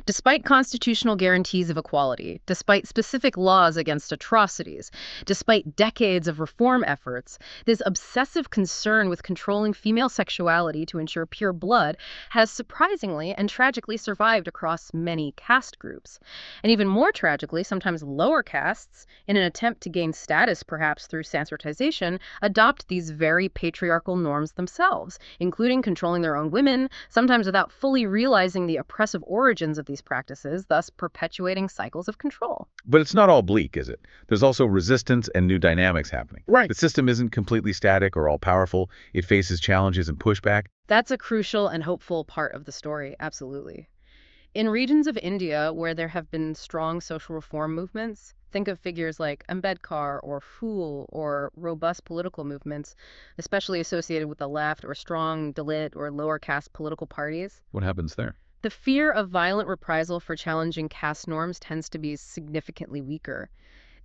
Despite constitutional guarantees of equality, despite specific laws against atrocities, despite decades of reform efforts, this obsessive concern with controlling female sexuality to ensure pure blood has surprisingly and tragically survived across many caste groups. And even more tragically, sometimes lower castes, in an attempt to gain status perhaps through sanskritization, adopt these very patriarchal norms themselves, including controlling their own women, sometimes without fully realizing the oppressive origins of these practices, thus perpetuating cycles of control. But it's not all bleak, is it? There's also resistance and new dynamics happening. Right. The system isn't completely static or all-powerful. It faces challenges and pushback. That's a crucial and hopeful part of the story, absolutely. In regions of India where there have been strong social reform movements, think of figures like Ambedkar or Phule or robust political movements, especially associated with the left or strong Dalit or lower caste political parties. What happens there? The fear of violent reprisal for challenging caste norms tends to be significantly weaker.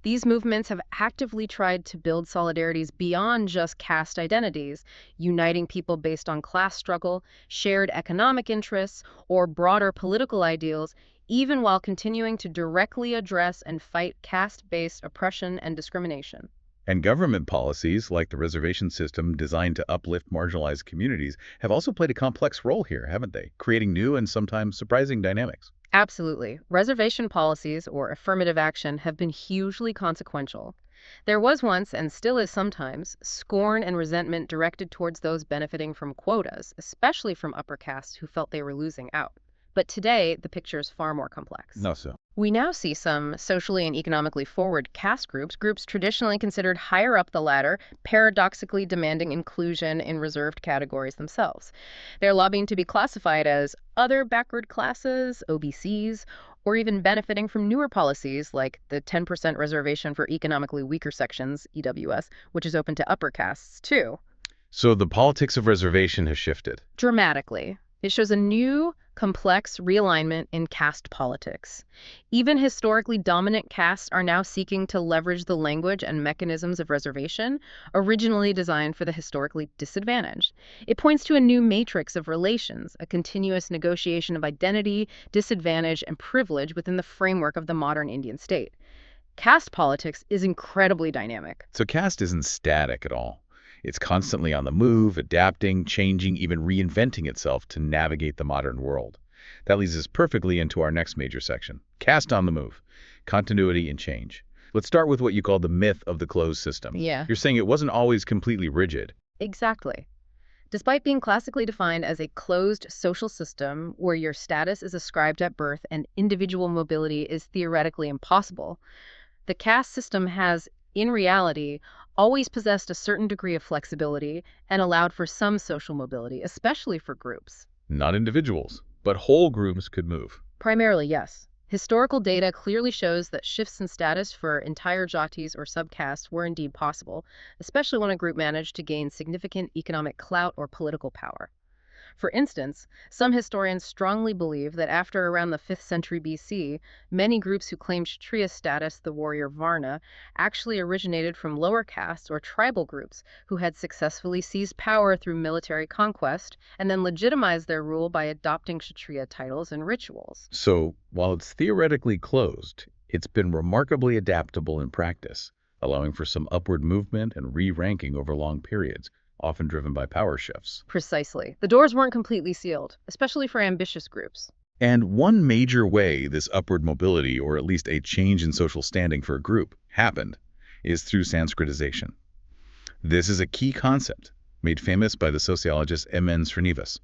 These movements have actively tried to build solidarities beyond just caste identities, uniting people based on class struggle, shared economic interests, or broader political ideals, even while continuing to directly address and fight caste-based oppression and discrimination. And government policies, like the reservation system designed to uplift marginalized communities, have also played a complex role here, haven't they? Creating new and sometimes surprising dynamics. Absolutely. Reservation policies, or affirmative action, have been hugely consequential. There was once, and still is sometimes, scorn and resentment directed towards those benefiting from quotas, especially from upper castes who felt they were losing out. But today, the picture is far more complex. No, so. We now see some socially and economically forward caste groups traditionally considered higher up the ladder, paradoxically demanding inclusion in reserved categories themselves. They're lobbying to be classified as other backward classes, OBCs, or even benefiting from newer policies like the 10% reservation for economically weaker sections, EWS, which is open to upper castes too. So the politics of reservation has shifted. Dramatically. It shows a new, complex realignment in caste politics. Even historically dominant castes are now seeking to leverage the language and mechanisms of reservation, originally designed for the historically disadvantaged. It points to a new matrix of relations, a continuous negotiation of identity, disadvantage, and privilege within the framework of the modern Indian state. Caste politics is incredibly dynamic. So caste isn't static at all. It's constantly on the move, adapting, changing, even reinventing itself to navigate the modern world. That leads us perfectly into our next major section, caste on the move, continuity and change. Let's start with what you call the myth of the closed system. Yeah. You're saying it wasn't always completely rigid. Exactly. Despite being classically defined as a closed social system where your status is ascribed at birth and individual mobility is theoretically impossible, the caste system has, in reality, always possessed a certain degree of flexibility and allowed for some social mobility, especially for groups. Not individuals, but whole groups could move. Primarily, yes. Historical data clearly shows that shifts in status for entire Jatis or subcastes were indeed possible, especially when a group managed to gain significant economic clout or political power. For instance, some historians strongly believe that after around the 5th century BC, many groups who claimed Kshatriya status, the warrior Varna, actually originated from lower castes or tribal groups who had successfully seized power through military conquest and then legitimized their rule by adopting Kshatriya titles and rituals. So, while it's theoretically closed, it's been remarkably adaptable in practice, allowing for some upward movement and re-ranking over long periods, often driven by power shifts. Precisely. The doors weren't completely sealed, especially for ambitious groups. And one major way this upward mobility, or at least a change in social standing for a group, happened is through Sanskritization. This is a key concept made famous by the sociologist M.N. Srinivas.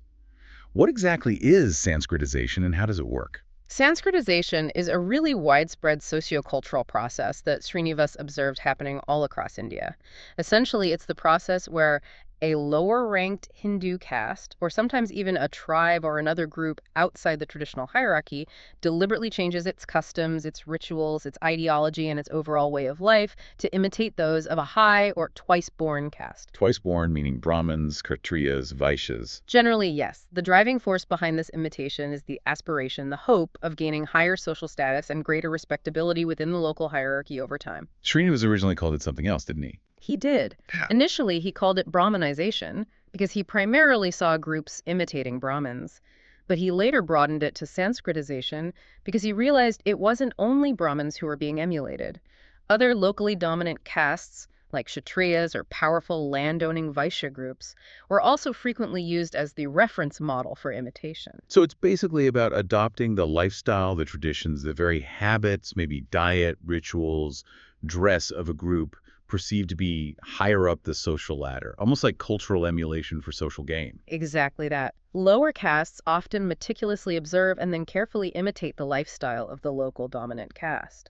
What exactly is Sanskritization and how does it work? Sanskritization is a really widespread sociocultural process that Srinivas observed happening all across India. Essentially, it's the process where a lower-ranked Hindu caste, or sometimes even a tribe or another group outside the traditional hierarchy, deliberately changes its customs, its rituals, its ideology, and its overall way of life to imitate those of a high or twice-born caste. Twice-born meaning Brahmins, Kshatriyas, Vaishyas. Generally, yes. The driving force behind this imitation is the aspiration, the hope of gaining higher social status and greater respectability within the local hierarchy over time. Srinivas originally called it something else, didn't he? He did. Yeah. Initially, he called it Brahmanization because he primarily saw groups imitating Brahmins. But he later broadened it to Sanskritization because he realized it wasn't only Brahmins who were being emulated. Other locally dominant castes, like Kshatriyas or powerful landowning Vaishya groups, were also frequently used as the reference model for imitation. So it's basically about adopting the lifestyle, the traditions, the very habits, maybe diet, rituals, dress of a group perceived to be higher up the social ladder, almost like cultural emulation for social gain. Exactly that. Lower castes often meticulously observe and then carefully imitate the lifestyle of the local dominant caste.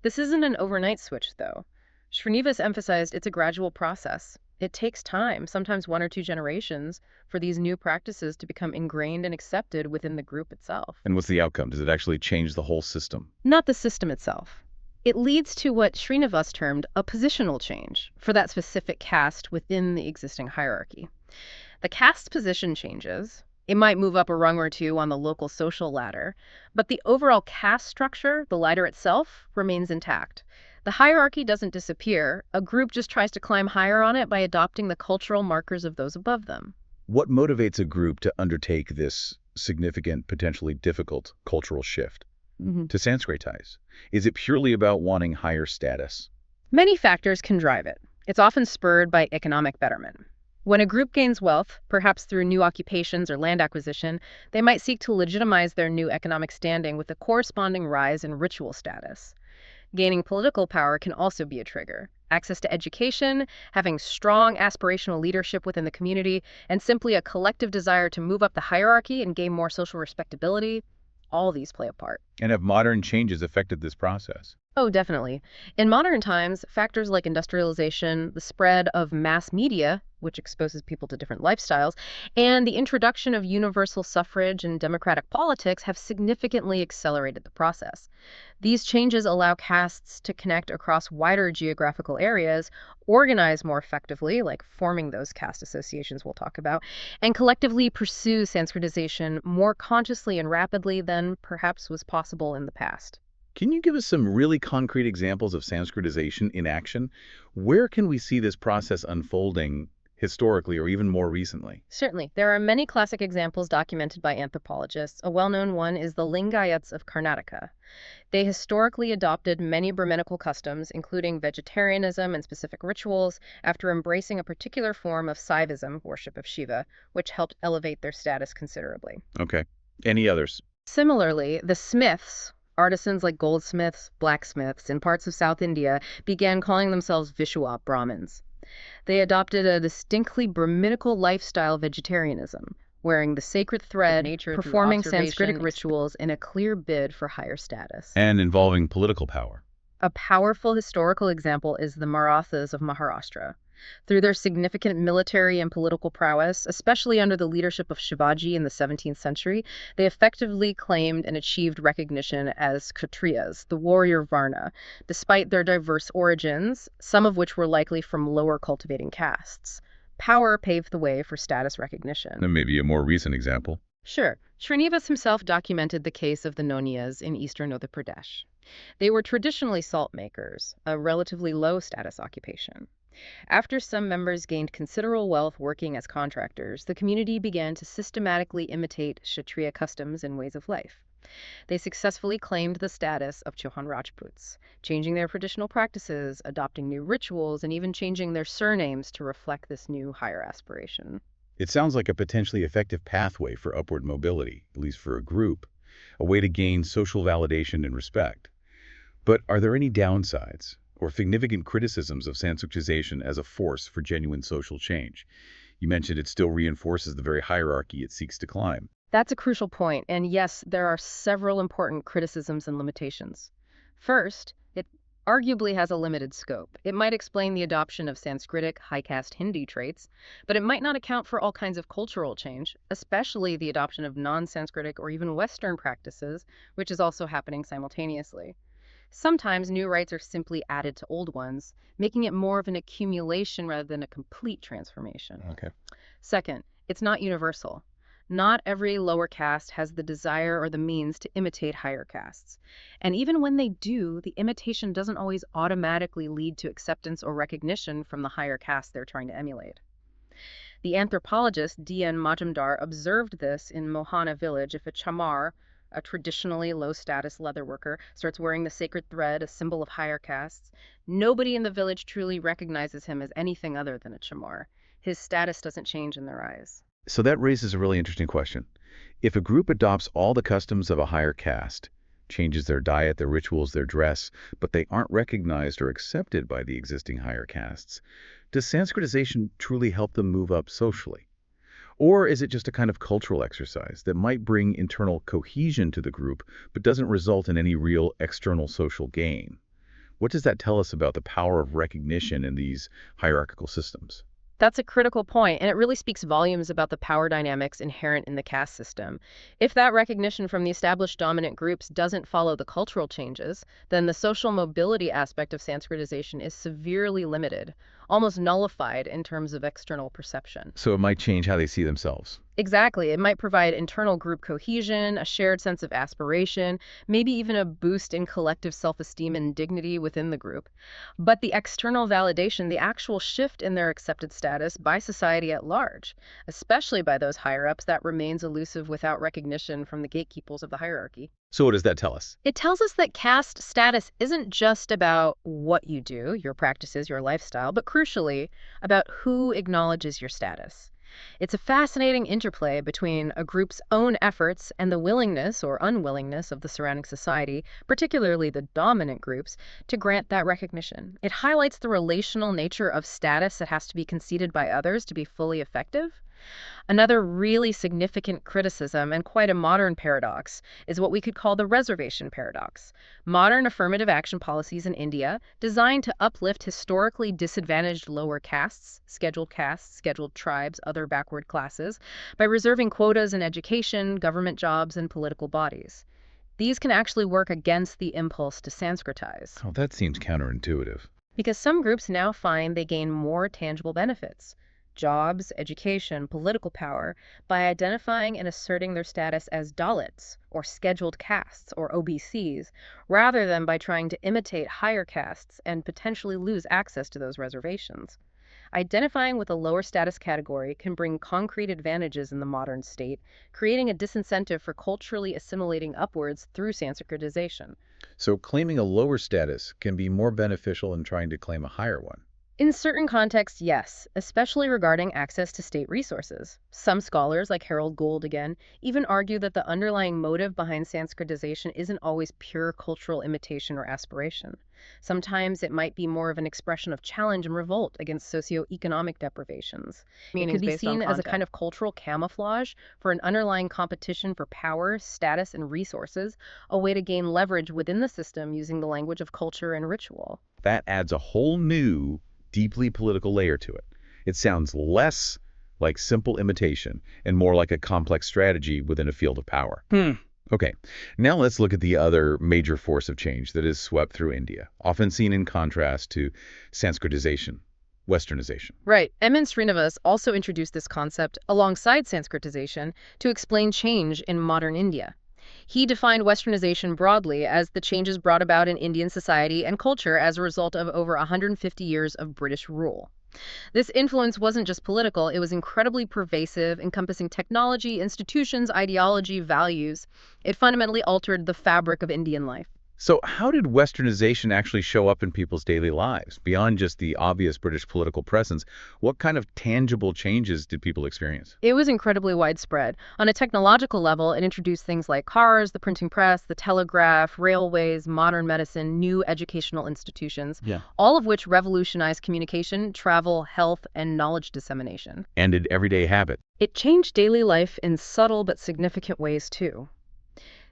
This isn't an overnight switch, though. Srinivas emphasized it's a gradual process. It takes time, sometimes 1 or 2 generations, for these new practices to become ingrained and accepted within the group itself. And what's the outcome? Does it actually change the whole system? Not the system itself. It leads to what Srinivas termed a positional change for that specific caste within the existing hierarchy. The caste's position changes. It might move up a rung or 2 on the local social ladder, but the overall caste structure, the ladder itself, remains intact. The hierarchy doesn't disappear. A group just tries to climb higher on it by adopting the cultural markers of those above them. What motivates a group to undertake this significant, potentially difficult cultural shift? To Sanskritize? Is it purely about wanting higher status? Many factors can drive it. It's often spurred by economic betterment. When a group gains wealth, perhaps through new occupations or land acquisition, they might seek to legitimize their new economic standing with a corresponding rise in ritual status. Gaining political power can also be a trigger. Access to education, having strong aspirational leadership within the community, and simply a collective desire to move up the hierarchy and gain more social respectability, all these play a part. And have modern changes affected this process? Oh, definitely. In modern times, factors like industrialization, the spread of mass media, which exposes people to different lifestyles, and the introduction of universal suffrage and democratic politics have significantly accelerated the process. These changes allow castes to connect across wider geographical areas, organize more effectively, like forming those caste associations we'll talk about, and collectively pursue Sanskritization more consciously and rapidly than perhaps was possible in the past. Can you give us some really concrete examples of Sanskritization in action? Where can we see this process unfolding historically or even more recently? Certainly. There are many classic examples documented by anthropologists. A well-known one is the Lingayats of Karnataka. They historically adopted many Brahminical customs, including vegetarianism and specific rituals, after embracing a particular form of Saivism, worship of Shiva, which helped elevate their status considerably. Okay. Any others? Similarly, the Smiths, artisans like goldsmiths, blacksmiths in parts of South India, began calling themselves Vishwa Brahmins. They adopted a distinctly Brahminical lifestyle vegetarianism, wearing the sacred thread, performing Sanskritic rituals in a clear bid for higher status. And involving political power. A powerful historical example is the Marathas of Maharashtra. Through their significant military and political prowess, especially under the leadership of Shivaji in the 17th century, they effectively claimed and achieved recognition as Kshatriyas, the warrior Varna, despite their diverse origins, some of which were likely from lower cultivating castes. Power paved the way for status recognition. And maybe a more recent example. Sure. Srinivas himself documented the case of the Noniyas in eastern Uttar Pradesh. They were traditionally salt makers, a relatively low status occupation. After some members gained considerable wealth working as contractors, the community began to systematically imitate Kshatriya customs and ways of life. They successfully claimed the status of Chauhan Rajputs, changing their traditional practices, adopting new rituals, and even changing their surnames to reflect this new higher aspiration. It sounds like a potentially effective pathway for upward mobility, at least for a group, a way to gain social validation and respect. But are there any downsides or significant criticisms of Sanskritization as a force for genuine social change? You mentioned it still reinforces the very hierarchy it seeks to climb. That's a crucial point, and yes, there are several important criticisms and limitations. First, it arguably has a limited scope. It might explain the adoption of Sanskritic, high caste Hindi traits, but it might not account for all kinds of cultural change, especially the adoption of non-Sanskritic or even Western practices, which is also happening simultaneously. Sometimes new rites are simply added to old ones, making it more of an accumulation rather than a complete transformation. Okay. Second, it's not universal. Not every lower caste has the desire or the means to imitate higher castes. And even when they do, the imitation doesn't always automatically lead to acceptance or recognition from the higher caste they're trying to emulate. The anthropologist D.N. Majumdar observed this in Mohana village. If a chamar, a traditionally low-status leather worker, starts wearing the sacred thread, a symbol of higher castes, nobody in the village truly recognizes him as anything other than a chamar. His status doesn't change in their eyes. So that raises a really interesting question. If a group adopts all the customs of a higher caste, changes their diet, their rituals, their dress, but they aren't recognized or accepted by the existing higher castes, does Sanskritization truly help them move up socially? Or is it just a kind of cultural exercise that might bring internal cohesion to the group, but doesn't result in any real external social gain? What does that tell us about the power of recognition in these hierarchical systems? That's a critical point, and it really speaks volumes about the power dynamics inherent in the caste system. If that recognition from the established dominant groups doesn't follow the cultural changes, then the social mobility aspect of Sanskritization is severely limited, almost nullified in terms of external perception. So it might change how they see themselves. Exactly. It might provide internal group cohesion, a shared sense of aspiration, maybe even a boost in collective self-esteem and dignity within the group. But the external validation, the actual shift in their accepted status by society at large, especially by those higher-ups, that remains elusive without recognition from the gatekeepers of the hierarchy. So what does that tell us? It tells us that caste status isn't just about what you do, your practices, your lifestyle, but crucially, about who acknowledges your status. It's a fascinating interplay between a group's own efforts and the willingness or unwillingness of the surrounding society, particularly the dominant groups, to grant that recognition. It highlights the relational nature of status that has to be conceded by others to be fully effective. Another really significant criticism, and quite a modern paradox, is what we could call the reservation paradox. Modern affirmative action policies in India, designed to uplift historically disadvantaged lower castes, scheduled tribes, other backward classes, by reserving quotas in education, government jobs, and political bodies. These can actually work against the impulse to Sanskritize. Oh, that seems counterintuitive. Because some groups now find they gain more tangible benefits, jobs, education, political power, by identifying and asserting their status as Dalits, or scheduled castes, or OBCs, rather than by trying to imitate higher castes and potentially lose access to those reservations. Identifying with a lower status category can bring concrete advantages in the modern state, creating a disincentive for culturally assimilating upwards through Sanskritization. So claiming a lower status can be more beneficial than trying to claim a higher one. In certain contexts, yes, especially regarding access to state resources. Some scholars, like Harold Gould again, even argue that the underlying motive behind Sanskritization isn't always pure cultural imitation or aspiration. Sometimes it might be more of an expression of challenge and revolt against socioeconomic deprivations. It could be seen as a kind of cultural camouflage for an underlying competition for power, status, and resources, a way to gain leverage within the system using the language of culture and ritual. That adds a whole new, deeply political layer to it. It sounds less like simple imitation and more like a complex strategy within a field of power. Okay, now let's look at the other major force of change that has swept through India, often seen in contrast to Sanskritization, Westernization. Right. M.N. Srinivas also introduced this concept alongside Sanskritization to explain change in modern India. He defined Westernization broadly as the changes brought about in Indian society and culture as a result of over 150 years of British rule. This influence wasn't just political, it was incredibly pervasive, encompassing technology, institutions, ideology, values. It fundamentally altered the fabric of Indian life. So how did Westernization actually show up in people's daily lives? Beyond just the obvious British political presence, what kind of tangible changes did people experience? It was incredibly widespread. On a technological level, it introduced things like cars, the printing press, the telegraph, railways, modern medicine, new educational institutions, Yeah. all of which revolutionized communication, travel, health, and knowledge dissemination. And an everyday habit. It changed daily life in subtle but significant ways, too.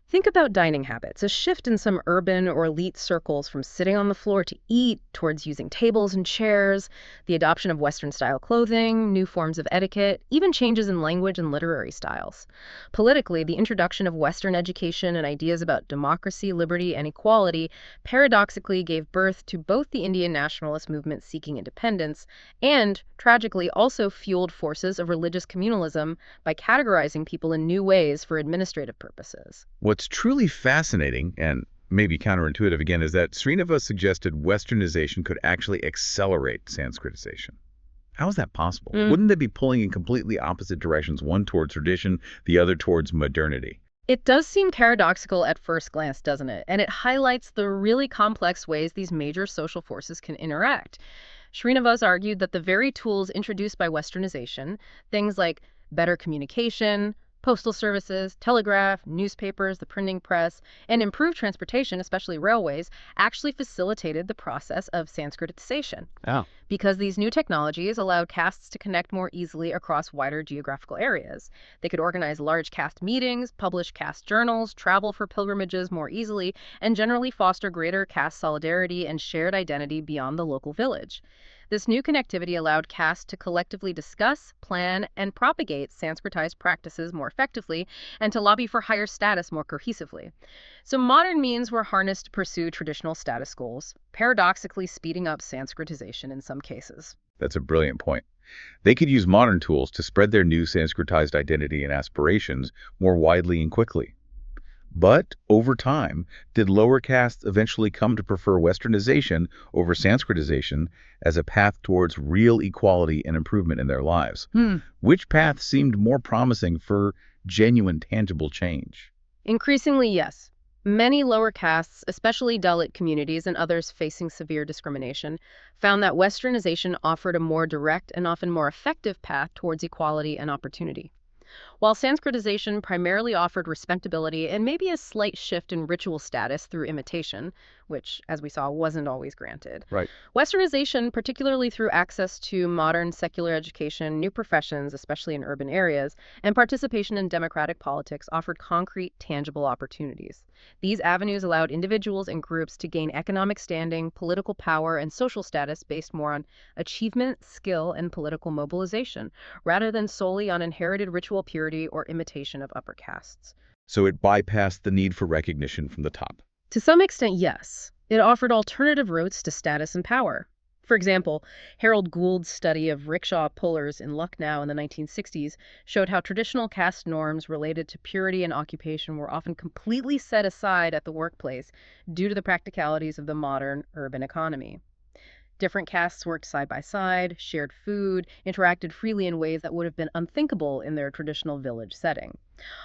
Think about dining habits, a shift in some urban or elite circles from sitting on the floor to eat towards using tables and chairs, the adoption of Western-style clothing, new forms of etiquette, even changes in language and literary styles. Politically, the introduction of Western education and ideas about democracy, liberty, and equality paradoxically gave birth to both the Indian nationalist movement seeking independence and, tragically, also fueled forces of religious communalism by categorizing people in new ways for administrative purposes. What's truly fascinating, and maybe counterintuitive again, is that Srinivas suggested Westernization could actually accelerate Sanskritization. How is that possible? Wouldn't they be pulling in completely opposite directions, one towards tradition, the other towards modernity? It does seem paradoxical at first glance, doesn't it? And it highlights the really complex ways these major social forces can interact. Srinivas argued that the very tools introduced by Westernization, things like better communication, postal services, telegraph, newspapers, the printing press, and improved transportation, especially railways, actually facilitated the process of Sanskritization. Oh. Because these new technologies allowed castes to connect more easily across wider geographical areas. They could organize large caste meetings, publish caste journals, travel for pilgrimages more easily, and generally foster greater caste solidarity and shared identity beyond the local village. This new connectivity allowed castes to collectively discuss, plan, and propagate Sanskritized practices more effectively and to lobby for higher status more cohesively. So modern means were harnessed to pursue traditional status goals, paradoxically speeding up Sanskritization in some cases. That's a brilliant point. They could use modern tools to spread their new Sanskritized identity and aspirations more widely and quickly. But over time, did lower castes eventually come to prefer Westernization over Sanskritization as a path towards real equality and improvement in their lives? Which path seemed more promising for genuine, tangible change? Increasingly, yes. Many lower castes, especially Dalit communities and others facing severe discrimination, found that Westernization offered a more direct and often more effective path towards equality and opportunity. While Sanskritization primarily offered respectability and maybe a slight shift in ritual status through imitation, which, as we saw, wasn't always granted. Right. Westernization, particularly through access to modern secular education, new professions, especially in urban areas, and participation in democratic politics offered concrete, tangible opportunities. These avenues allowed individuals and groups to gain economic standing, political power, and social status based more on achievement, skill, and political mobilization, rather than solely on inherited ritual purity or imitation of upper castes. So it bypassed the need for recognition from the top. To some extent, yes. It offered alternative routes to status and power. For example, Harold Gould's study of rickshaw pullers in Lucknow in the 1960s showed how traditional caste norms related to purity and occupation were often completely set aside at the workplace due to the practicalities of the modern urban economy. Different castes worked side by side, shared food, interacted freely in ways that would have been unthinkable in their traditional village setting.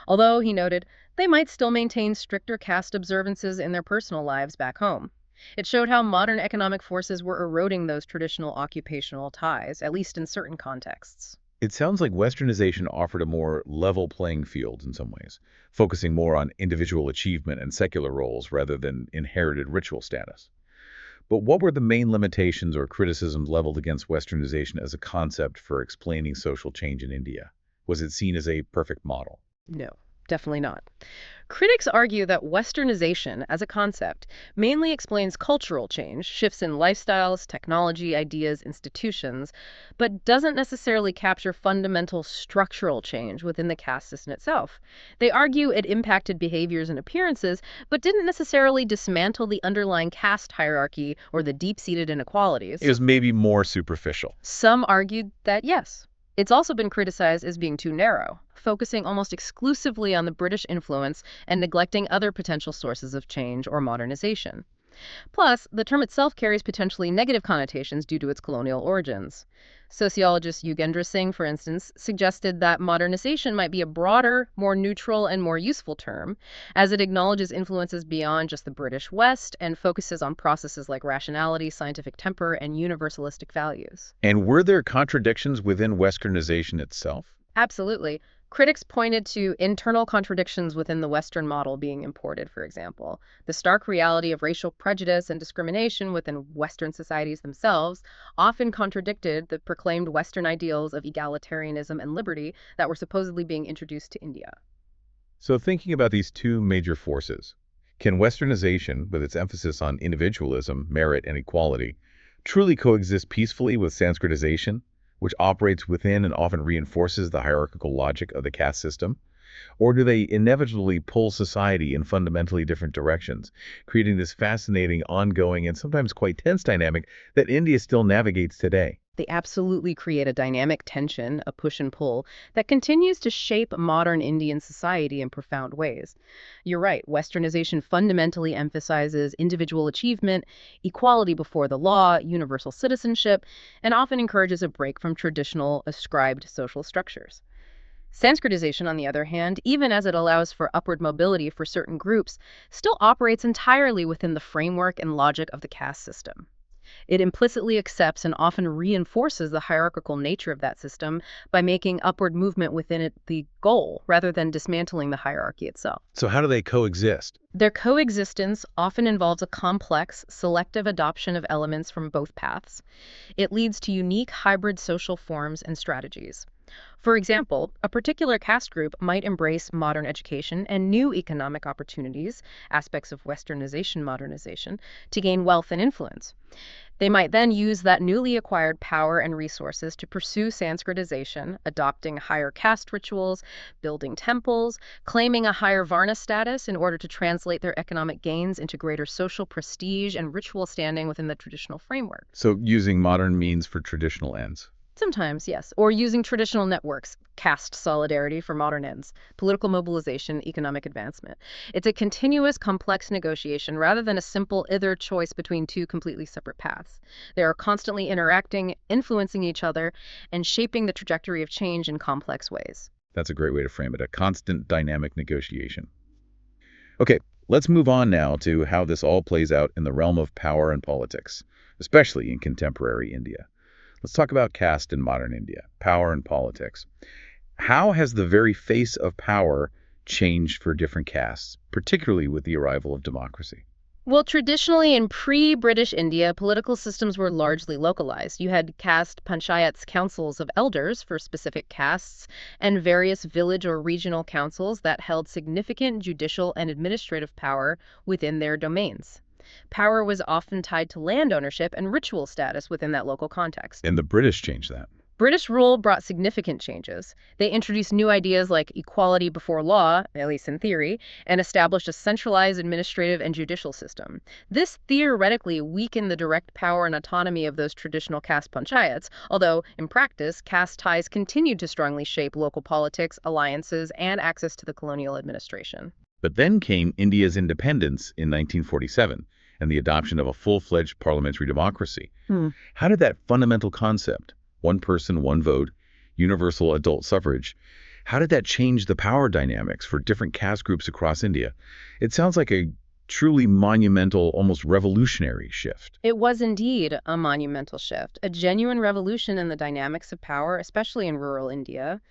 Although, he noted, they might still maintain stricter caste observances in their personal lives back home. It showed how modern economic forces were eroding those traditional occupational ties, at least in certain contexts. It sounds like Westernization offered a more level playing field in some ways, focusing more on individual achievement and secular roles rather than inherited ritual status. But what were the main limitations or criticisms leveled against Westernization as a concept for explaining social change in India? Was it seen as a perfect model? No, definitely not. Critics argue that Westernization, as a concept, mainly explains cultural change, shifts in lifestyles, technology, ideas, institutions, but doesn't necessarily capture fundamental structural change within the caste system itself. They argue it impacted behaviors and appearances, but didn't necessarily dismantle the underlying caste hierarchy or the deep-seated inequalities. It was maybe more superficial. Some argued that yes. It's also been criticized as being too narrow, focusing almost exclusively on the British influence and neglecting other potential sources of change or modernization. Plus, the term itself carries potentially negative connotations due to its colonial origins. Sociologist Yugendra Singh, for instance, suggested that modernization might be a broader, more neutral, and more useful term, as it acknowledges influences beyond just the British West and focuses on processes like rationality, scientific temper, and universalistic values. And were there contradictions within Westernization itself? Absolutely. Critics pointed to internal contradictions within the Western model being imported, for example. The stark reality of racial prejudice and discrimination within Western societies themselves often contradicted the proclaimed Western ideals of egalitarianism and liberty that were supposedly being introduced to India. So thinking about these two major forces, can Westernization, with its emphasis on individualism, merit, and equality, truly coexist peacefully with Sanskritization, which operates within and often reinforces the hierarchical logic of the caste system? Or do they inevitably pull society in fundamentally different directions, creating this fascinating, ongoing, and sometimes quite tense dynamic that India still navigates today? They absolutely create a dynamic tension, a push and pull, that continues to shape modern Indian society in profound ways. You're right, Westernization fundamentally emphasizes individual achievement, equality before the law, universal citizenship, and often encourages a break from traditional ascribed social structures. Sanskritization, on the other hand, even as it allows for upward mobility for certain groups, still operates entirely within the framework and logic of the caste system. It implicitly accepts and often reinforces the hierarchical nature of that system by making upward movement within it the goal, rather than dismantling the hierarchy itself. So how do they coexist? Their coexistence often involves a complex, selective adoption of elements from both paths. It leads to unique hybrid social forms and strategies. For example, a particular caste group might embrace modern education and new economic opportunities, aspects of Westernization modernization, to gain wealth and influence. They might then use that newly acquired power and resources to pursue Sanskritization, adopting higher caste rituals, building temples, claiming a higher Varna status in order to translate their economic gains into greater social prestige and ritual standing within the traditional framework. So using modern means for traditional ends. Sometimes, yes, or using traditional networks, caste solidarity for modern ends, political mobilization, economic advancement. It's a continuous, complex negotiation rather than a simple either choice between two completely separate paths. They are constantly interacting, influencing each other, and shaping the trajectory of change in complex ways. That's a great way to frame it, a constant dynamic negotiation. Okay, let's move on now to how this all plays out in the realm of power and politics, especially in contemporary India. Let's talk about caste in modern India, power and politics. How has the very face of power changed for different castes, particularly with the arrival of democracy? Well, traditionally in pre-British India, political systems were largely localized. You had caste panchayats, councils of elders for specific castes, and various village or regional councils that held significant judicial and administrative power within their domains. Power was often tied to land ownership and ritual status within that local context. And the British changed that. British rule brought significant changes. They introduced new ideas like equality before law, at least in theory, and established a centralized administrative and judicial system. This theoretically weakened the direct power and autonomy of those traditional caste panchayats, although in practice, caste ties continued to strongly shape local politics, alliances, and access to the colonial administration. But then came India's independence in 1947 and the adoption of a full-fledged parliamentary democracy. How did that fundamental concept, one person, one vote, universal adult suffrage, how did that change the power dynamics for different caste groups across India? It sounds like a truly monumental, almost revolutionary shift. It was indeed a monumental shift, a genuine revolution in the dynamics of power, especially in rural India.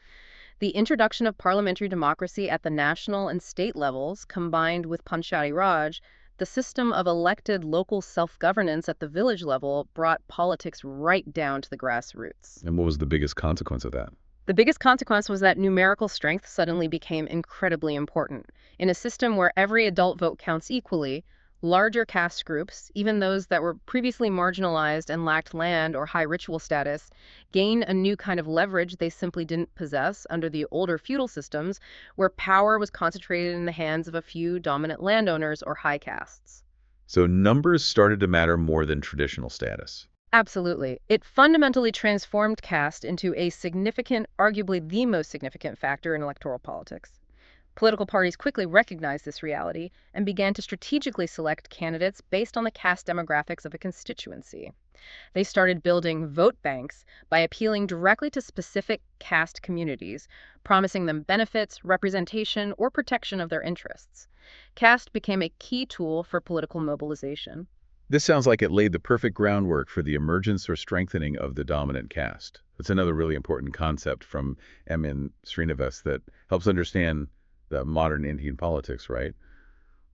The introduction of parliamentary democracy at the national and state levels, combined with Panchayati Raj, the system of elected local self-governance at the village level, brought politics right down to the grassroots. And what was the biggest consequence of that? The biggest consequence was that numerical strength suddenly became incredibly important. In a system where every adult vote counts equally, larger caste groups, even those that were previously marginalized and lacked land or high ritual status, gain a new kind of leverage they simply didn't possess under the older feudal systems, where power was concentrated in the hands of a few dominant landowners or high castes. So numbers started to matter more than traditional status. Absolutely. It fundamentally transformed caste into a significant, arguably the most significant factor in electoral politics. Political parties quickly recognized this reality and began to strategically select candidates based on the caste demographics of a constituency. They started building vote banks by appealing directly to specific caste communities, promising them benefits, representation, or protection of their interests. Caste became a key tool for political mobilization. This sounds like it laid the perfect groundwork for the emergence or strengthening of the dominant caste. That's another really important concept from M.N. Srinivas that helps understand the modern Indian politics, right?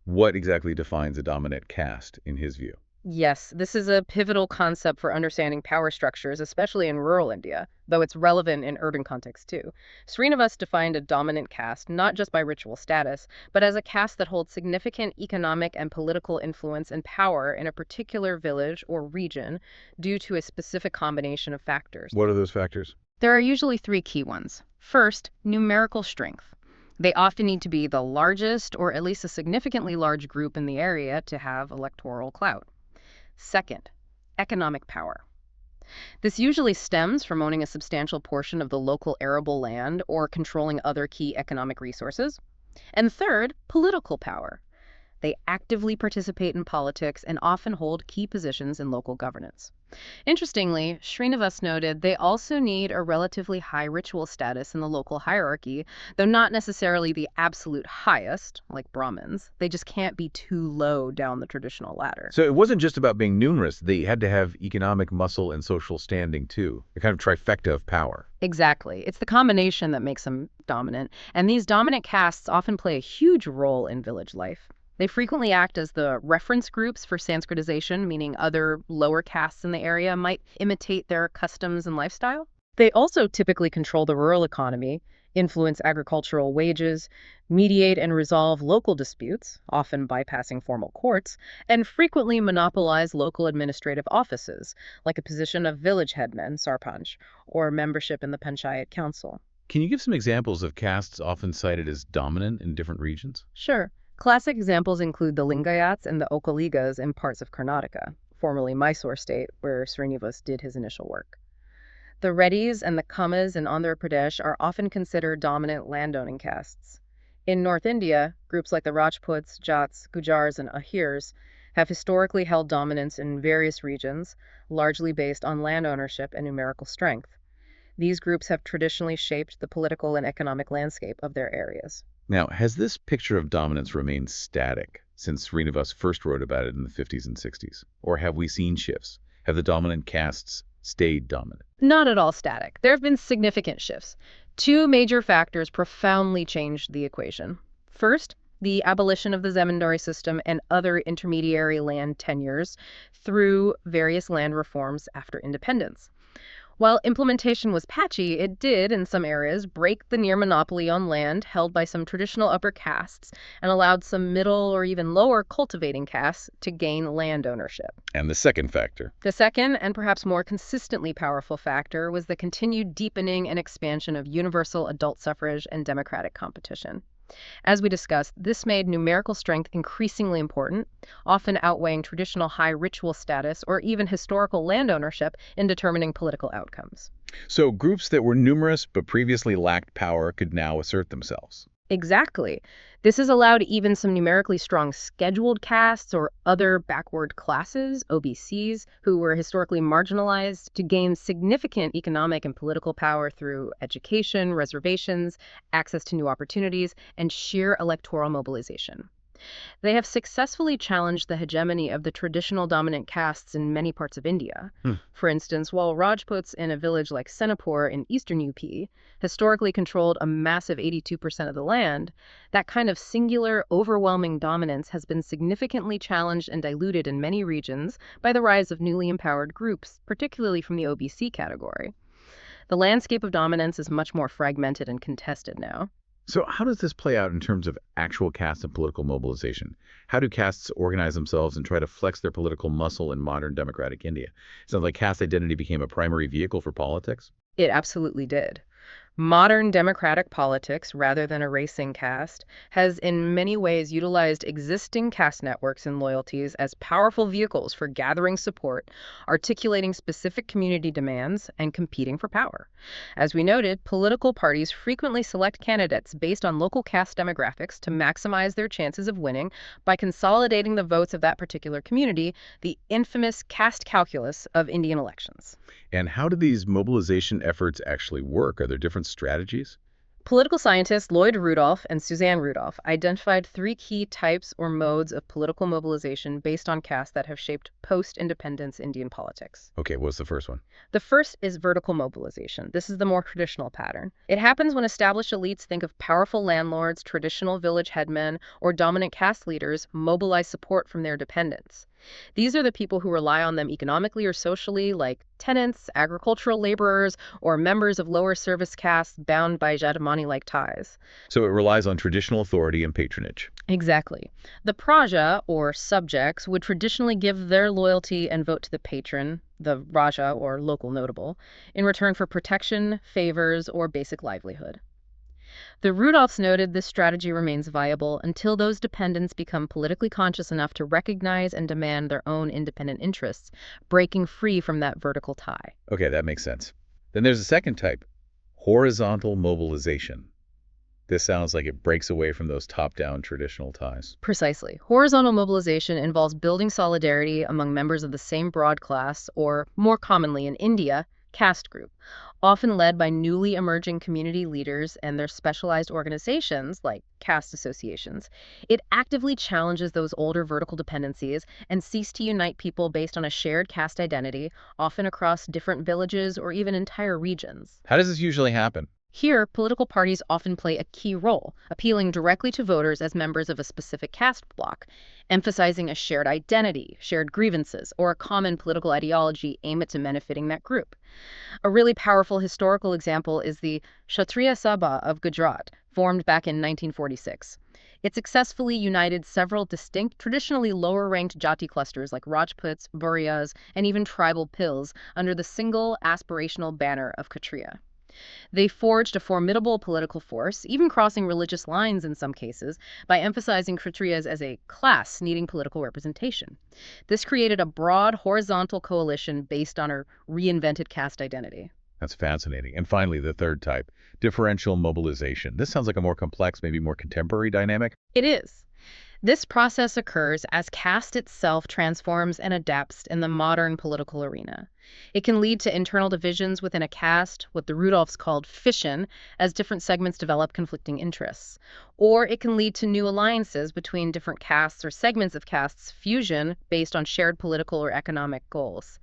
What exactly defines a dominant caste in his view? Yes, this is a pivotal concept for understanding power structures, especially in rural India, though it's relevant in urban contexts too. Srinivas defined a dominant caste not just by ritual status, but as a caste that holds significant economic and political influence and power in a particular village or region due to a specific combination of factors. What are those factors? There are usually three key ones. First, numerical strength. They often need to be the largest or at least a significantly large group in the area to have electoral clout. Second, economic power. This usually stems from owning a substantial portion of the local arable land or controlling other key economic resources. And third, political power. They actively participate in politics and often hold key positions in local governance. Interestingly, Srinivas noted they also need a relatively high ritual status in the local hierarchy, though not necessarily the absolute highest, like Brahmins. They just can't be too low down the traditional ladder. So it wasn't just about being numerous. They had to have economic muscle and social standing too, a kind of trifecta of power. Exactly. It's the combination that makes them dominant, and these dominant castes often play a huge role in village life. They frequently act as the reference groups for Sanskritization, meaning other lower castes in the area might imitate their customs and lifestyle. They also typically control the rural economy, influence agricultural wages, mediate and resolve local disputes, often bypassing formal courts, and frequently monopolize local administrative offices, like a position of village headman, sarpanch, or membership in the panchayat council. Can you give some examples of castes often cited as dominant in different regions? Sure. Classic examples include the Lingayats and the Okaligas in parts of Karnataka, formerly Mysore state, where Srinivas did his initial work. The Reddys and the Kammas in Andhra Pradesh are often considered dominant landowning castes. In North India, groups like the Rajputs, Jats, Gujars, and Ahirs have historically held dominance in various regions, largely based on land ownership and numerical strength. These groups have traditionally shaped the political and economic landscape of their areas. Now, has this picture of dominance remained static since Srinivas first wrote about it in the 50s and 60s? Or have we seen shifts? Have the dominant castes stayed dominant? Not at all static. There have been significant shifts. Two major factors profoundly changed the equation. First, the abolition of the zamindari system and other intermediary land tenures through various land reforms after independence. While implementation was patchy, it did, in some areas, break the near monopoly on land held by some traditional upper castes and allowed some middle or even lower cultivating castes to gain land ownership. And the second factor? The second, and perhaps more consistently powerful factor, was the continued deepening and expansion of universal adult suffrage and democratic competition. As we discussed, this made numerical strength increasingly important, often outweighing traditional high ritual status or even historical land ownership in determining political outcomes. So groups that were numerous but previously lacked power could now assert themselves. Exactly. This has allowed even some numerically strong scheduled castes or other backward classes, OBCs, who were historically marginalized, to gain significant economic and political power through education, reservations, access to new opportunities, and sheer electoral mobilization. They have successfully challenged the hegemony of the traditional dominant castes in many parts of India. For instance, while Rajputs in a village like Senapur in eastern UP historically controlled a massive 82% of the land, that kind of singular, overwhelming dominance has been significantly challenged and diluted in many regions by the rise of newly empowered groups, particularly from the OBC category. The landscape of dominance is much more fragmented and contested now. So how does this play out in terms of actual caste and political mobilization? How do castes organize themselves and try to flex their political muscle in modern democratic India? It sounds like caste identity became a primary vehicle for politics. It absolutely did. Modern democratic politics, rather than erasing caste, has in many ways utilized existing caste networks and loyalties as powerful vehicles for gathering support, articulating specific community demands, and competing for power. As we noted, political parties frequently select candidates based on local caste demographics to maximize their chances of winning by consolidating the votes of that particular community, the infamous caste calculus of Indian elections. And how do these mobilization efforts actually work? Are there different strategies? Political scientists Lloyd Rudolph and Suzanne Rudolph identified three key types or modes of political mobilization based on caste that have shaped post-independence Indian politics. Okay, what's the first one? The first is vertical mobilization. This is the more traditional pattern. It happens when established elites think of powerful landlords, traditional village headmen, or dominant caste leaders mobilize support from their dependents. These are the people who rely on them economically or socially, like tenants, agricultural laborers, or members of lower service castes bound by Jajmani-like ties. So it relies on traditional authority and patronage. Exactly. The Praja, or subjects, would traditionally give their loyalty and vote to the patron, the Raja or local notable, in return for protection, favors, or basic livelihood. The Rudolphs noted this strategy remains viable until those dependents become politically conscious enough to recognize and demand their own independent interests, breaking free from that vertical tie. Okay, that makes sense. Then there's a second type, horizontal mobilization. This sounds like it breaks away from those top-down traditional ties. Precisely. Horizontal mobilization involves building solidarity among members of the same broad class, or more commonly in India, caste group, often led by newly emerging community leaders and their specialized organizations like caste associations. It actively challenges those older vertical dependencies and seeks to unite people based on a shared caste identity, often across different villages or even entire regions. How does this usually happen? Here, political parties often play a key role, appealing directly to voters as members of a specific caste bloc, emphasizing a shared identity, shared grievances, or a common political ideology aimed at benefiting that group. A really powerful historical example is the Kshatriya Sabha of Gujarat, formed back in 1946. It successfully united several distinct, traditionally lower-ranked Jati clusters like Rajputs, Buryas, and even tribal Pils under the single aspirational banner of Kshatriya. They forged a formidable political force, even crossing religious lines in some cases, by emphasizing Kshatriyas as a class needing political representation. This created a broad horizontal coalition based on a reinvented caste identity. That's fascinating. And finally, the third type, differential mobilization. This sounds like a more complex, maybe more contemporary dynamic. It is. This process occurs as caste itself transforms and adapts in the modern political arena. It can lead to internal divisions within a caste, what the Rudolphs called fission, as different segments develop conflicting interests. Or it can lead to new alliances between different castes or segments of castes, fusion based on shared political or economic goals.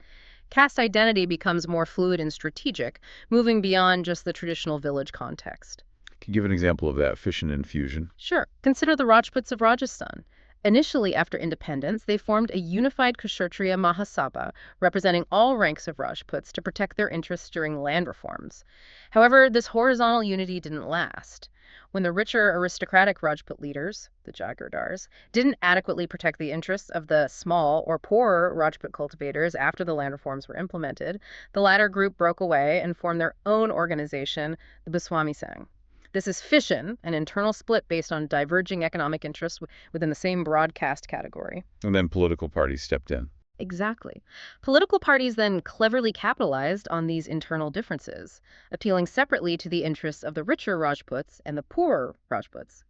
Caste identity becomes more fluid and strategic, moving beyond just the traditional village context. Can you give an example of that, fission and fusion? Sure. Consider the Rajputs of Rajasthan. Initially, after independence, they formed a unified Kshatriya Mahasabha, representing all ranks of Rajputs to protect their interests during land reforms. However, this horizontal unity didn't last. When the richer aristocratic Rajput leaders, the Jagirdars, didn't adequately protect the interests of the small or poorer Rajput cultivators after the land reforms were implemented, the latter group broke away and formed their own organization, the Goswami Sangh. This is fission, an internal split based on diverging economic interests within the same broad caste category. And then political parties stepped in. Exactly. Political parties then cleverly capitalized on these internal differences, appealing separately to the interests of the richer Rajputs and the poorer Rajputs.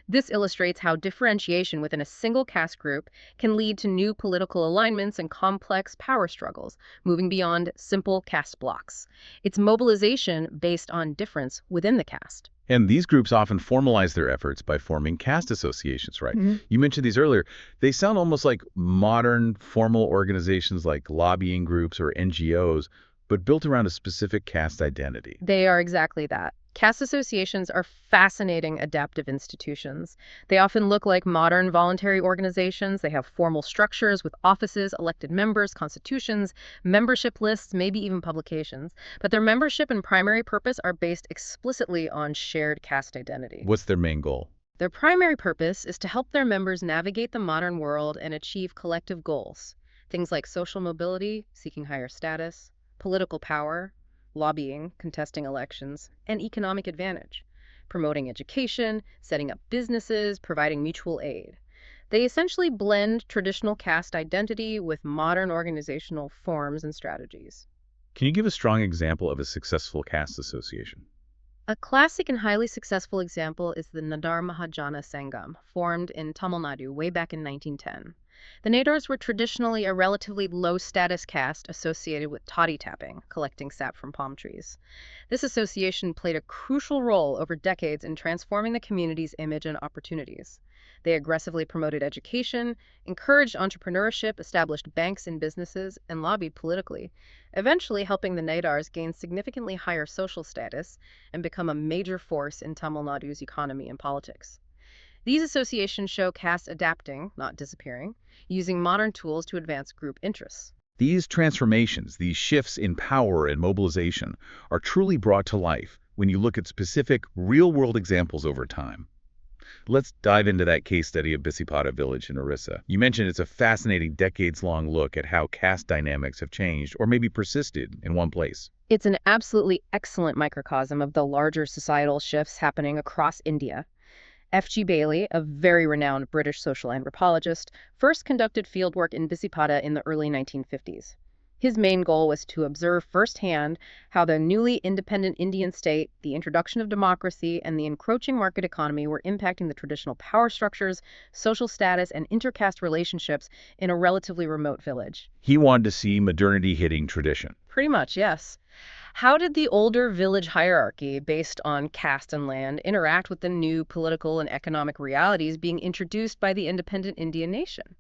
This illustrates how differentiation within a single caste group can lead to new political alignments and complex power struggles, moving beyond simple caste blocks. It's mobilization based on difference within the caste. And these groups often formalize their efforts by forming caste associations, right? You mentioned these earlier. They sound almost like modern formal organizations like lobbying groups or NGOs, but built around a specific caste identity. They are exactly that. Caste associations are fascinating adaptive institutions. They often look like modern voluntary organizations. They have formal structures with offices, elected members, constitutions, membership lists, maybe even publications. But their membership and primary purpose are based explicitly on shared caste identity. What's their main goal? Their primary purpose is to help their members navigate the modern world and achieve collective goals. Things like social mobility, seeking higher status, political power, lobbying, contesting elections, and economic advantage, promoting education, setting up businesses, providing mutual aid. They essentially blend traditional caste identity with modern organizational forms and strategies. Can you give a strong example of a successful caste association? A classic and highly successful example is the Nadar Mahajana Sangam, formed in Tamil Nadu way back in 1910. The Nadars were traditionally a relatively low-status caste associated with toddy tapping, collecting sap from palm trees. This association played a crucial role over decades in transforming the community's image and opportunities. They aggressively promoted education, encouraged entrepreneurship, established banks and businesses, and lobbied politically, eventually helping the Nadars gain significantly higher social status and become a major force in Tamil Nadu's economy and politics. These associations show caste adapting, not disappearing, using modern tools to advance group interests. These transformations, these shifts in power and mobilization, are truly brought to life when you look at specific, real-world examples over time. Let's dive into that case study of Bisipada village in Orissa. You mentioned it's a fascinating decades-long look at how caste dynamics have changed or maybe persisted in one place. It's an absolutely excellent microcosm of the larger societal shifts happening across India. F.G. Bailey, a very renowned British social anthropologist, first conducted fieldwork in Bisipada in the early 1950s. His main goal was to observe firsthand how the newly independent Indian state, the introduction of democracy, and the encroaching market economy were impacting the traditional power structures, social status, and intercaste relationships in a relatively remote village. He wanted to see modernity hitting tradition. Pretty much, yes. How did the older village hierarchy based on caste and land interact with the new political and economic realities being introduced by the independent Indian nation?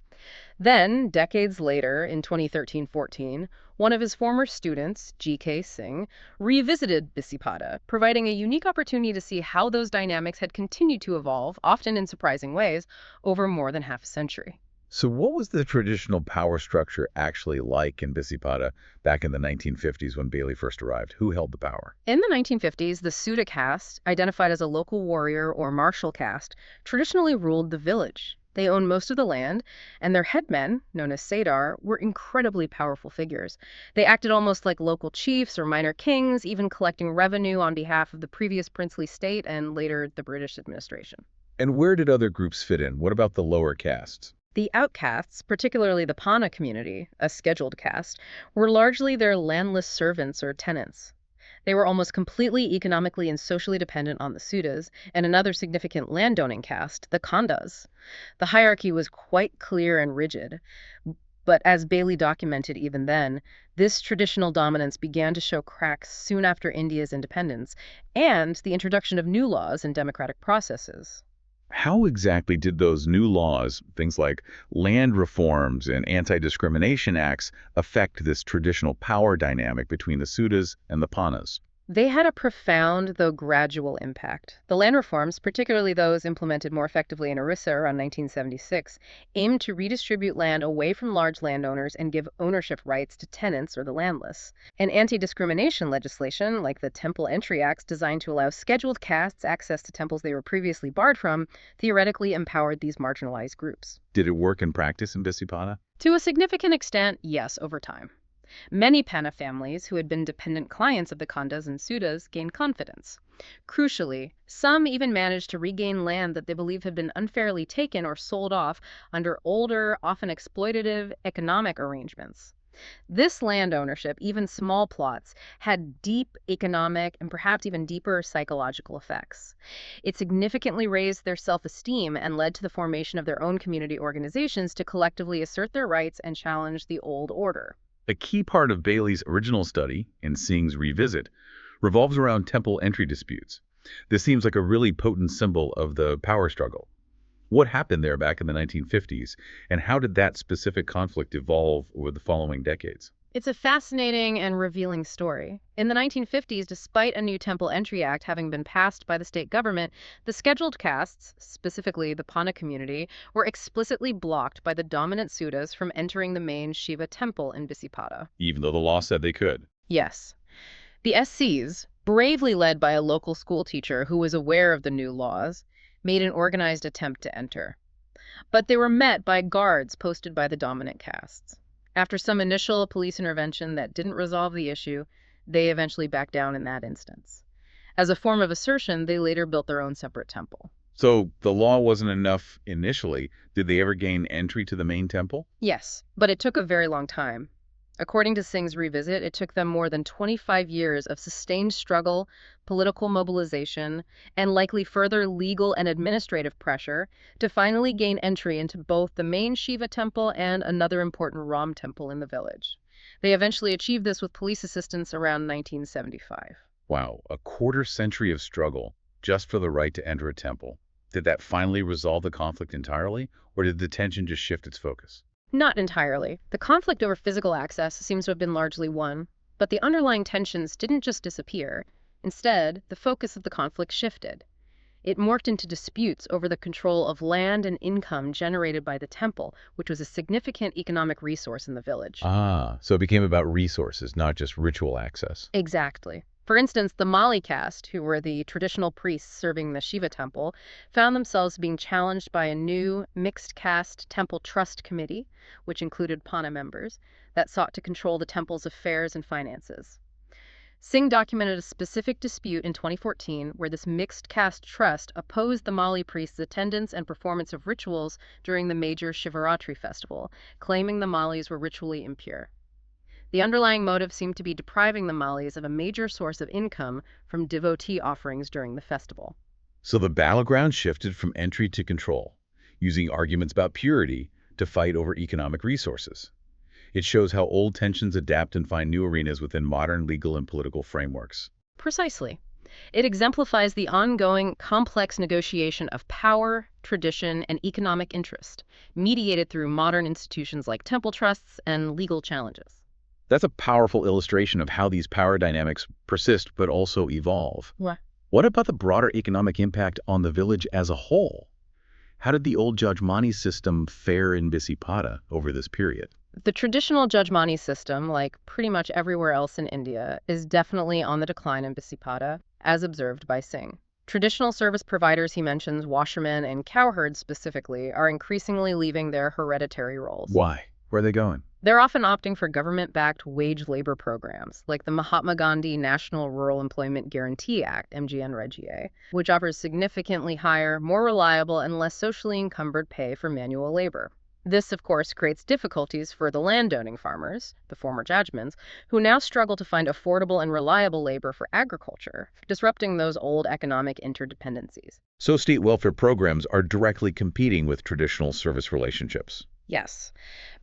Then, decades later, in 2013-14, one of his former students, G.K. Singh, revisited Bisipada, providing a unique opportunity to see how those dynamics had continued to evolve, often in surprising ways, over more than half a century. So what was the traditional power structure actually like in Bisipada back in the 1950s when Bailey first arrived? Who held the power? In the 1950s, the Sudha caste, identified as a local warrior or martial caste, traditionally ruled the village. They owned most of the land, and their headmen, known as Sadar, were incredibly powerful figures. They acted almost like local chiefs or minor kings, even collecting revenue on behalf of the previous princely state and later the British administration. And where did other groups fit in? What about the lower castes? The outcasts, particularly the Pana community, a scheduled caste, were largely their landless servants or tenants. They were almost completely economically and socially dependent on the Sudhas and another significant landowning caste, the Kandas. The hierarchy was quite clear and rigid, but as Bailey documented even then, this traditional dominance began to show cracks soon after India's independence and the introduction of new laws and democratic processes. How exactly did those new laws, things like land reforms and anti-discrimination acts, affect this traditional power dynamic between the Sudhas and the Panas? They had a profound, though gradual, impact. The land reforms, particularly those implemented more effectively in Orissa around 1976, aimed to redistribute land away from large landowners and give ownership rights to tenants or the landless. And anti-discrimination legislation, like the Temple Entry Acts designed to allow scheduled castes access to temples they were previously barred from, theoretically empowered these marginalized groups. Did it work in practice in Bisipada? To a significant extent, yes, over time. Many Pana families who had been dependent clients of the Kandas and Sudhas gained confidence. Crucially, some even managed to regain land that they believed had been unfairly taken or sold off under older, often exploitative economic arrangements. This land ownership, even small plots, had deep economic and perhaps even deeper psychological effects. It significantly raised their self-esteem and led to the formation of their own community organizations to collectively assert their rights and challenge the old order. A key part of Bailey's original study, and Singh's revisit, revolves around temple entry disputes. This seems like a really potent symbol of the power struggle. What happened there back in the 1950s, and how did that specific conflict evolve over the following decades? It's a fascinating and revealing story. In the 1950s, despite a new Temple Entry Act having been passed by the state government, the scheduled castes, specifically the Pana community, were explicitly blocked by the dominant Sudhas from entering the main Shiva temple in Bisipada. Even though the law said they could. Yes. The SCs, bravely led by a local school teacher who was aware of the new laws, made an organized attempt to enter. But they were met by guards posted by the dominant castes. After some initial police intervention that didn't resolve the issue, They eventually backed down in that instance. As a form of assertion, they later built their own separate temple. So the law wasn't enough initially. Did they ever gain entry to the main temple? Yes, but it took a very long time. According to Singh's revisit, it took them more than 25 years of sustained struggle, political mobilization, and likely further legal and administrative pressure to finally gain entry into both the main Shiva temple and another important Ram temple in the village. They eventually achieved this with police assistance around 1975. Wow, a quarter century of struggle just for the right to enter a temple. Did that finally resolve the conflict entirely, or did the tension just shift its focus? Not entirely. The conflict over physical access seems to have been largely won, but the underlying tensions didn't just disappear. Instead, the focus of the conflict shifted. It morphed into disputes over the control of land and income generated by the temple, which was a significant economic resource in the village. Ah, so it became about resources, not just ritual access. Exactly. For instance, the Mali caste, who were the traditional priests serving the Shiva temple, found themselves being challenged by a new mixed caste temple trust committee, which included Pana members, that sought to control the temple's affairs and finances. Singh documented a specific dispute in 2014 where this mixed caste trust opposed the Mali priests' attendance and performance of rituals during the major Shivaratri festival, claiming the Malis were ritually impure. The underlying motive seemed to be depriving the Malis of a major source of income from devotee offerings during the festival. So the battleground shifted from entry to control, using arguments about purity to fight over economic resources. It shows how old tensions adapt and find new arenas within modern legal and political frameworks. Precisely. It exemplifies the ongoing, complex negotiation of power, tradition, and economic interest, mediated through modern institutions like temple trusts and legal challenges. That's a powerful illustration of how these power dynamics persist but also evolve. What? What about the broader economic impact on the village as a whole? How did the old Jajmani system fare in Bisipada over this period? The traditional Jajmani system, like pretty much everywhere else in India, is definitely on the decline in Bisipada, as observed by Singh. Traditional service providers he mentions, washermen and cowherds specifically, are increasingly leaving their hereditary roles. Why? Where are they going? They're often opting for government-backed wage labor programs, like the Mahatma Gandhi National Rural Employment Guarantee Act, MGNRGA, which offers significantly higher, more reliable, and less socially encumbered pay for manual labor. This, of course, creates difficulties for the landowning farmers, the former Jajmans, who now struggle to find affordable and reliable labor for agriculture, disrupting those old economic interdependencies. So state welfare programs are directly competing with traditional service relationships. Yes.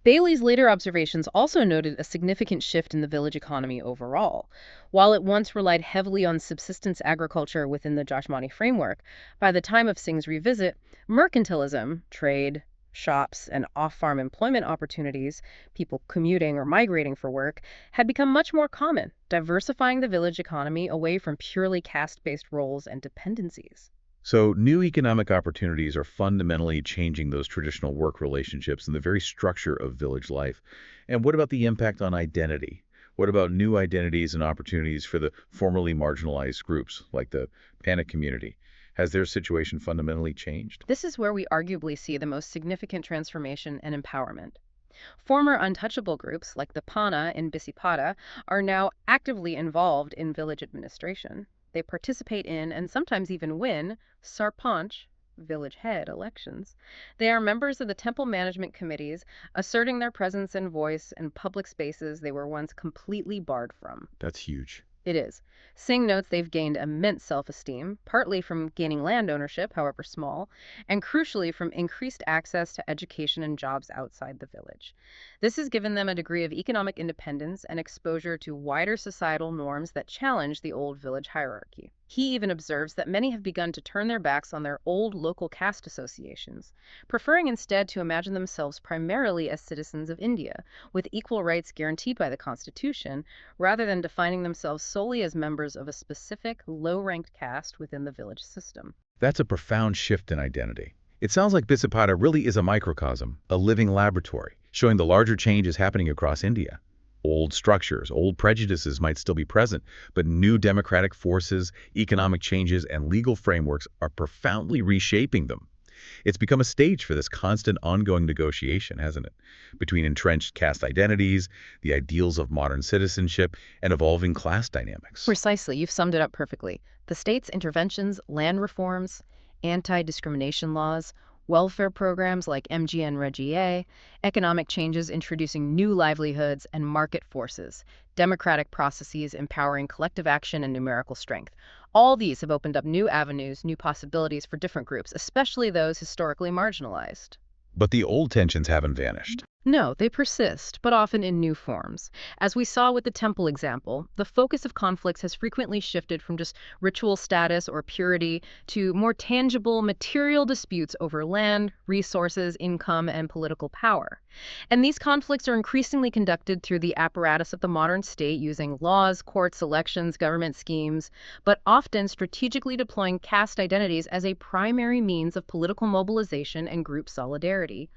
Bailey's later observations also noted a significant shift in the village economy overall. While it once relied heavily on subsistence agriculture within the Jajmani framework, by the time of Singh's revisit, mercantilism, trade, shops, and off-farm employment opportunities, people commuting or migrating for work, had become much more common, diversifying the village economy away from purely caste-based roles and dependencies. So new economic opportunities are fundamentally changing those traditional work relationships and the very structure of village life. And what about the impact on identity? What about new identities and opportunities for the formerly marginalized groups, like the Pana community? Has their situation fundamentally changed? This is where we arguably see the most significant transformation and empowerment. Former untouchable groups, like the Pana in Bisipada, are now actively involved in village administration. They participate in, and sometimes even win, sarpanch, village head, elections. They are members of the temple management committees, asserting their presence and voice in public spaces they were once completely barred from. That's huge. It is. Singh notes they've gained immense self-esteem, partly from gaining land ownership, however small, and crucially from increased access to education and jobs outside the village. This has given them a degree of economic independence and exposure to wider societal norms that challenge the old village hierarchy. He even observes that many have begun to turn their backs on their old local caste associations, preferring instead to imagine themselves primarily as citizens of India, with equal rights guaranteed by the Constitution, rather than defining themselves solely as members of a specific, low-ranked caste within the village system. That's a profound shift in identity. It sounds like Bisipada really is a microcosm, a living laboratory, showing the larger changes happening across India. Old structures, old prejudices might still be present, but new democratic forces, economic changes, and legal frameworks are profoundly reshaping them. It's become a stage for this constant ongoing negotiation, hasn't it? Between entrenched caste identities, the ideals of modern citizenship, and evolving class dynamics. Precisely, you've summed it up perfectly. The state's interventions, land reforms, anti-discrimination laws, welfare programs like MGN Reg-A, economic changes introducing new livelihoods and market forces, democratic processes empowering collective action and numerical strength. All these have opened up new avenues, new possibilities for different groups, especially those historically marginalized. But the old tensions haven't vanished. No, they persist, but often in new forms. As we saw with the temple example, the focus of conflicts has frequently shifted from just ritual status or purity to more tangible, material disputes over land, resources, income, and political power. And these conflicts are increasingly conducted through the apparatus of the modern state using laws, courts, elections, government schemes, but often strategically deploying caste identities as a primary means of political mobilization and group solidarity.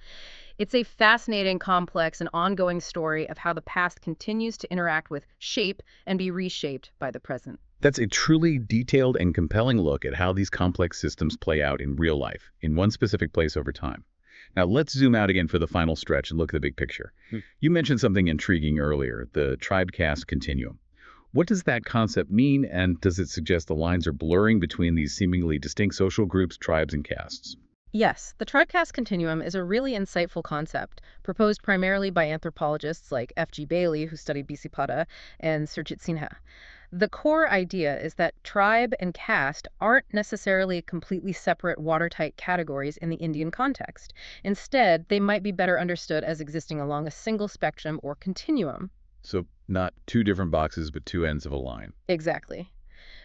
It's a fascinating, complex, and ongoing story of how the past continues to interact with, shape, and be reshaped by the present. That's a truly detailed and compelling look at how these complex systems play out in real life, in one specific place over time. Now, let's zoom out again for the final stretch and look at the big picture. You mentioned something intriguing earlier, the tribe-caste continuum. What does that concept mean, and does it suggest the lines are blurring between these seemingly distinct social groups, tribes, and castes? Yes, the tribe-caste continuum is a really insightful concept, proposed primarily by anthropologists like F.G. Bailey, who studied Bisipada, and Surjit Sinha. The core idea is that tribe and caste aren't necessarily completely separate watertight categories in the Indian context. Instead, they might be better understood as existing along a single spectrum or continuum. So not two different boxes, but two ends of a line. Exactly.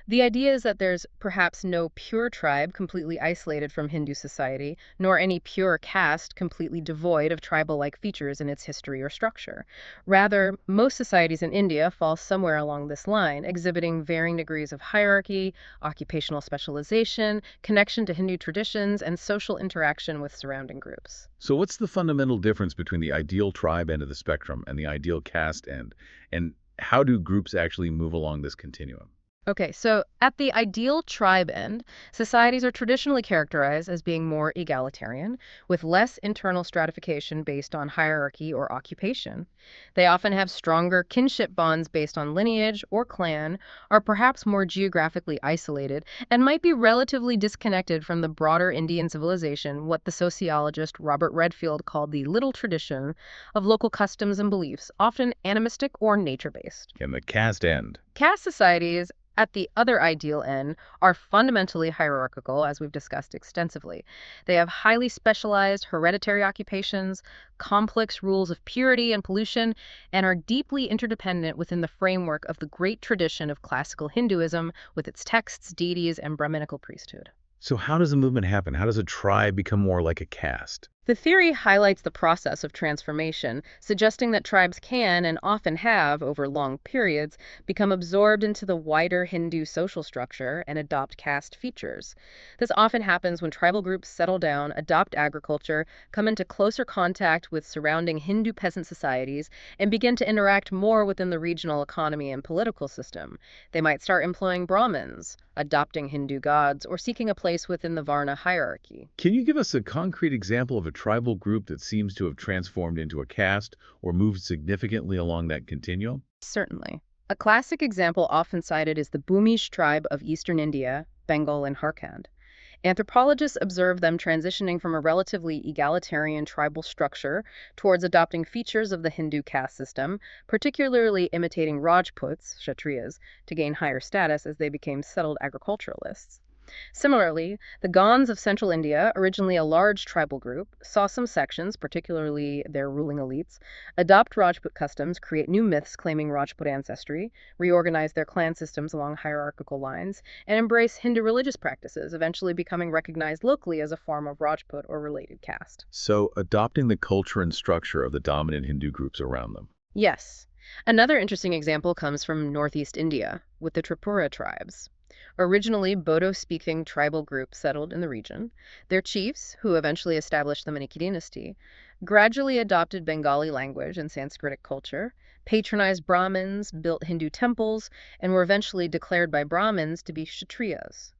The idea is that there's perhaps no pure tribe completely isolated from Hindu society, nor any pure caste completely devoid of tribal-like features in its history or structure. Rather, most societies in India fall somewhere along this line, exhibiting varying degrees of hierarchy, occupational specialization, connection to Hindu traditions, and social interaction with surrounding groups. So what's the fundamental difference between the ideal tribe end of the spectrum and the ideal caste end? And how do groups actually move along this continuum? Okay, so at the ideal tribe end, societies are traditionally characterized as being more egalitarian, with less internal stratification based on hierarchy or occupation. They often have stronger kinship bonds based on lineage or clan, are perhaps more geographically isolated, and might be relatively disconnected from the broader Indian civilization, what the sociologist Robert Redfield called the little tradition of local customs and beliefs, often animistic or nature-based. And the caste end? Caste societies at the other ideal end are fundamentally hierarchical, as we've discussed extensively. They have highly specialized hereditary occupations, complex rules of purity and pollution, and are deeply interdependent within the framework of the great tradition of classical Hinduism with its texts, deities, and Brahminical priesthood. So how does a movement happen? How does a tribe become more like a caste? The theory highlights the process of transformation, suggesting that tribes can, and often have over long periods, become absorbed into the wider Hindu social structure and adopt caste features. This often happens when tribal groups settle down, adopt agriculture, come into closer contact with surrounding Hindu peasant societies, and begin to interact more within the regional economy and political system. They might start employing Brahmins, adopting Hindu gods, or seeking a place within the Varna hierarchy. Can you give us a concrete example of a tribal group that seems to have transformed into a caste or moved significantly along that continuum? Certainly. A classic example often cited is the Bhumish tribe of eastern India, Bengal and Jharkhand. Anthropologists observe them transitioning from a relatively egalitarian tribal structure towards adopting features of the Hindu caste system, particularly imitating Rajputs, Kshatriyas, to gain higher status as they became settled agriculturalists. Similarly, the Gonds of central India, originally a large tribal group, saw some sections, particularly their ruling elites, adopt Rajput customs, create new myths claiming Rajput ancestry, reorganize their clan systems along hierarchical lines, and embrace Hindu religious practices, eventually becoming recognized locally as a form of Rajput or related caste. So adopting the culture and structure of the dominant Hindu groups around them. Yes. Another interesting example comes from northeast India, with the Tripura tribes. Originally Bodo-speaking tribal group settled in the region. Their chiefs, who eventually established the Maniki dynasty, gradually adopted Bengali language and Sanskritic culture, patronized Brahmins, built Hindu temples, and were eventually declared by Brahmins to be Kshatriyas.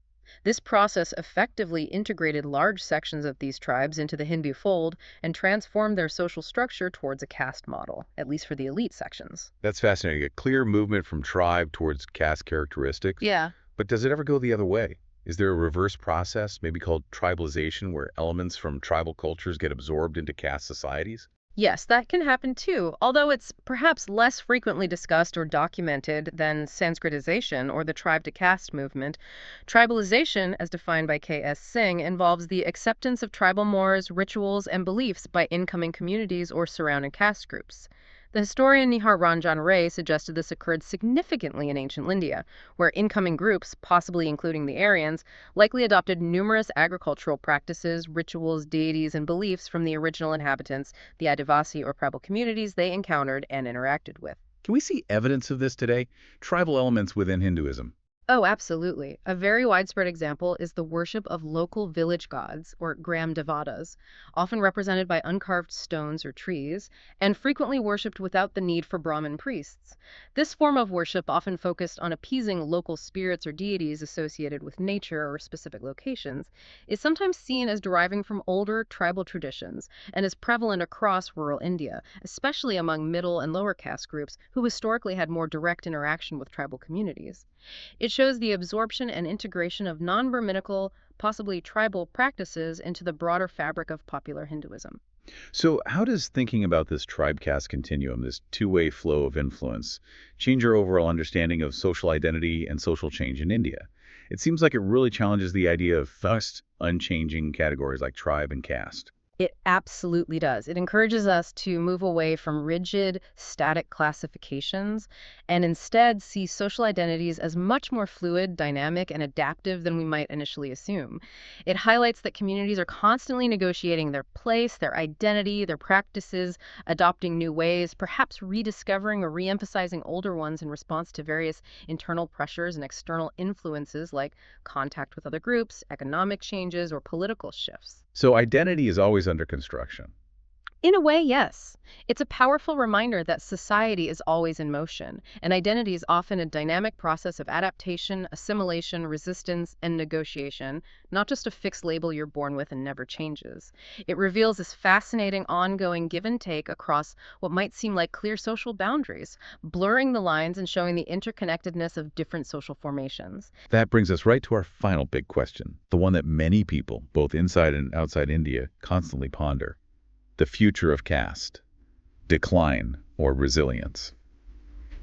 This process effectively integrated large sections of these tribes into the Hindu fold and transformed their social structure towards a caste model, at least for the elite sections. That's fascinating. A clear movement from tribe towards caste characteristics. Yeah. But does it ever go the other way? Is there a reverse process, maybe called tribalization, where elements from tribal cultures get absorbed into caste societies? Yes, that can happen too, although it's perhaps less frequently discussed or documented than Sanskritization or the tribe to caste movement. Tribalization, as defined by K.S. Singh, involves the acceptance of tribal mores, rituals, and beliefs by incoming communities or surrounding caste groups. The historian Nihar Ranjan Ray suggested this occurred significantly in ancient India, where incoming groups, possibly including the Aryans, likely adopted numerous agricultural practices, rituals, deities, and beliefs from the original inhabitants, the Adivasi or tribal communities they encountered and interacted with. Can we see evidence of this today? Tribal elements within Hinduism. Oh, absolutely. A very widespread example is the worship of local village gods, or gram devatas, often represented by uncarved stones or trees, and frequently worshipped without the need for Brahmin priests. This form of worship, often focused on appeasing local spirits or deities associated with nature or specific locations, is sometimes seen as deriving from older tribal traditions and is prevalent across rural India, especially among middle and lower caste groups who historically had more direct interaction with tribal communities. It shows the absorption and integration of non-Brahminical, possibly tribal practices into the broader fabric of popular Hinduism. So how does thinking about this tribe-caste continuum, this two-way flow of influence, change your overall understanding of social identity and social change in India? It seems like it really challenges the idea of fixed, unchanging categories like tribe and caste. It absolutely does. It encourages us to move away from rigid, static classifications and instead see social identities as much more fluid, dynamic, and adaptive than we might initially assume. It highlights that communities are constantly negotiating their place, their identity, their practices, adopting new ways, perhaps rediscovering or re-emphasizing older ones in response to various internal pressures and external influences like contact with other groups, economic changes, or political shifts. So identity is always under construction. In a way, yes. It's a powerful reminder that society is always in motion, and identity is often a dynamic process of adaptation, assimilation, resistance, and negotiation, not just a fixed label you're born with and never changes. It reveals this fascinating, ongoing give and take across what might seem like clear social boundaries, blurring the lines and showing the interconnectedness of different social formations. That brings us right to our final big question, the one that many people, both inside and outside India, constantly ponder. The future of caste, decline, or resilience.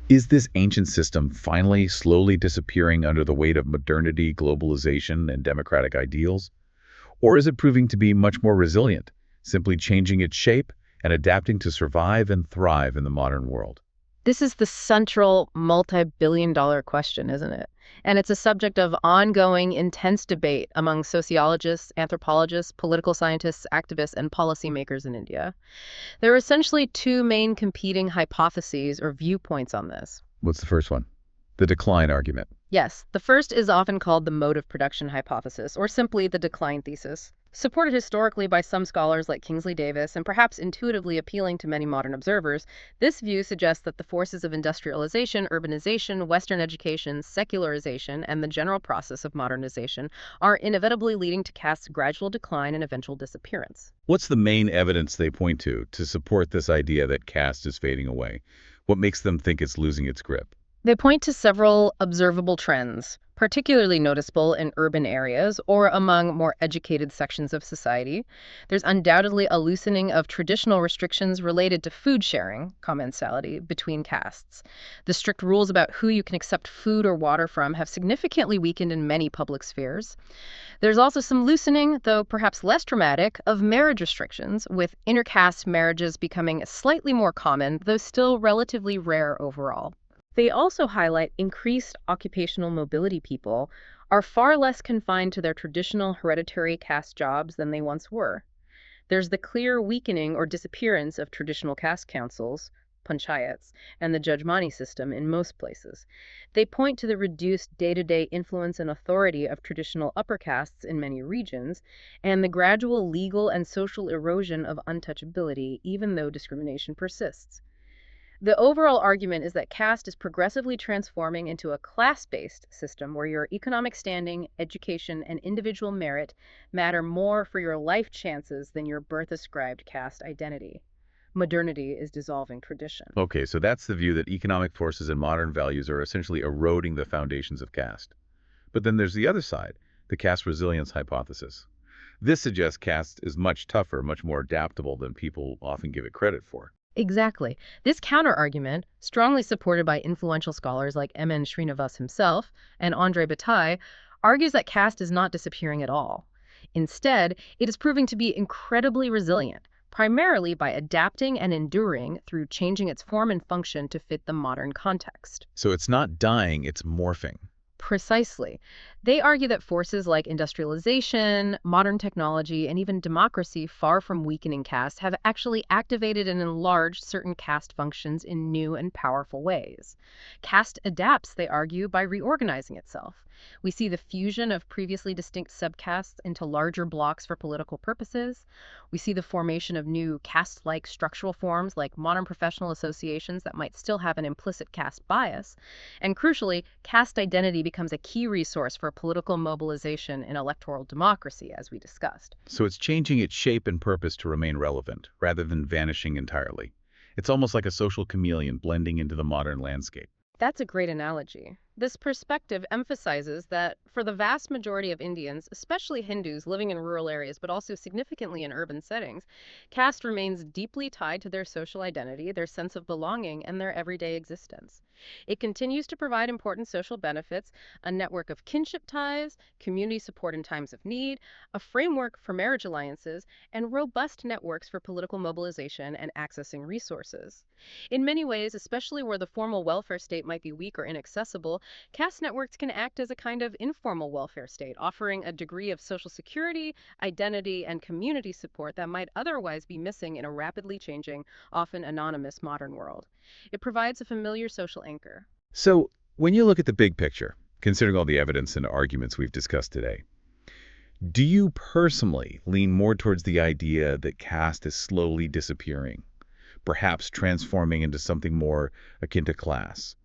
Is this ancient system finally slowly disappearing under the weight of modernity, globalization, and democratic ideals? Or is it proving to be much more resilient, simply changing its shape and adapting to survive and thrive in the modern world? This is the central multi-billion-dollar question, isn't it? And it's a subject of ongoing, intense debate among sociologists, anthropologists, political scientists, activists, and policymakers in India. There are essentially two main competing hypotheses or viewpoints on this. What's the first one? The decline argument. Yes, the first is often called the mode of production hypothesis, or simply the decline thesis. Supported historically by some scholars like Kingsley Davis and perhaps intuitively appealing to many modern observers, this view suggests that the forces of industrialization, urbanization, Western education, secularization, and the general process of modernization are inevitably leading to caste's gradual decline and eventual disappearance. What's the main evidence they point to support this idea that caste is fading away? What makes them think it's losing its grip? They point to several observable trends, particularly noticeable in urban areas or among more educated sections of society. There's undoubtedly a loosening of traditional restrictions related to food sharing, commensality, between castes. The strict rules about who you can accept food or water from have significantly weakened in many public spheres. There's also some loosening, though perhaps less dramatic, of marriage restrictions, with intercaste marriages becoming slightly more common, though still relatively rare overall. They also highlight increased occupational mobility. People are far less confined to their traditional hereditary caste jobs than they once were. There's the clear weakening or disappearance of traditional caste councils, panchayats, and the Jajmani system in most places. They point to the reduced day-to-day influence and authority of traditional upper castes in many regions, and the gradual legal and social erosion of untouchability, even though discrimination persists. The overall argument is that caste is progressively transforming into a class-based system where your economic standing, education, and individual merit matter more for your life chances than your birth-ascribed caste identity. Modernity is dissolving tradition. Okay, so that's the view that economic forces and modern values are essentially eroding the foundations of caste. But then there's the other side, the caste resilience hypothesis. This suggests caste is much tougher, much more adaptable than people often give it credit for. Exactly. This counter-argument, strongly supported by influential scholars like M.N. Srinivas himself and Andre Bataille, argues that caste is not disappearing at all. Instead, it is proving to be incredibly resilient, primarily by adapting and enduring through changing its form and function to fit the modern context. So it's not dying, it's morphing. Precisely. They argue that forces like industrialization, modern technology, and even democracy, far from weakening caste, have actually activated and enlarged certain caste functions in new and powerful ways. Caste adapts, they argue, by reorganizing itself. We see the fusion of previously distinct subcastes into larger blocks for political purposes. We see the formation of new caste-like structural forms like modern professional associations that might still have an implicit caste bias. And crucially, caste identity becomes a key resource for political mobilization in electoral democracy, as we discussed. So it's changing its shape and purpose to remain relevant, rather than vanishing entirely. It's almost like a social chameleon blending into the modern landscape. That's a great analogy. This perspective emphasizes that for the vast majority of Indians, especially Hindus living in rural areas but also significantly in urban settings, caste remains deeply tied to their social identity, their sense of belonging, and their everyday existence. It continues to provide important social benefits, a network of kinship ties, community support in times of need, a framework for marriage alliances, and robust networks for political mobilization and accessing resources. In many ways, especially where the formal welfare state might be weak or inaccessible, caste networks can act as a kind of informal welfare state, offering a degree of social security, identity, and community support that might otherwise be missing in a rapidly changing, often anonymous modern world. It provides a familiar social anchor. So when you look at the big picture, considering all the evidence and arguments we've discussed today, do you personally lean more towards the idea that caste is slowly disappearing, perhaps transforming into something more akin to class?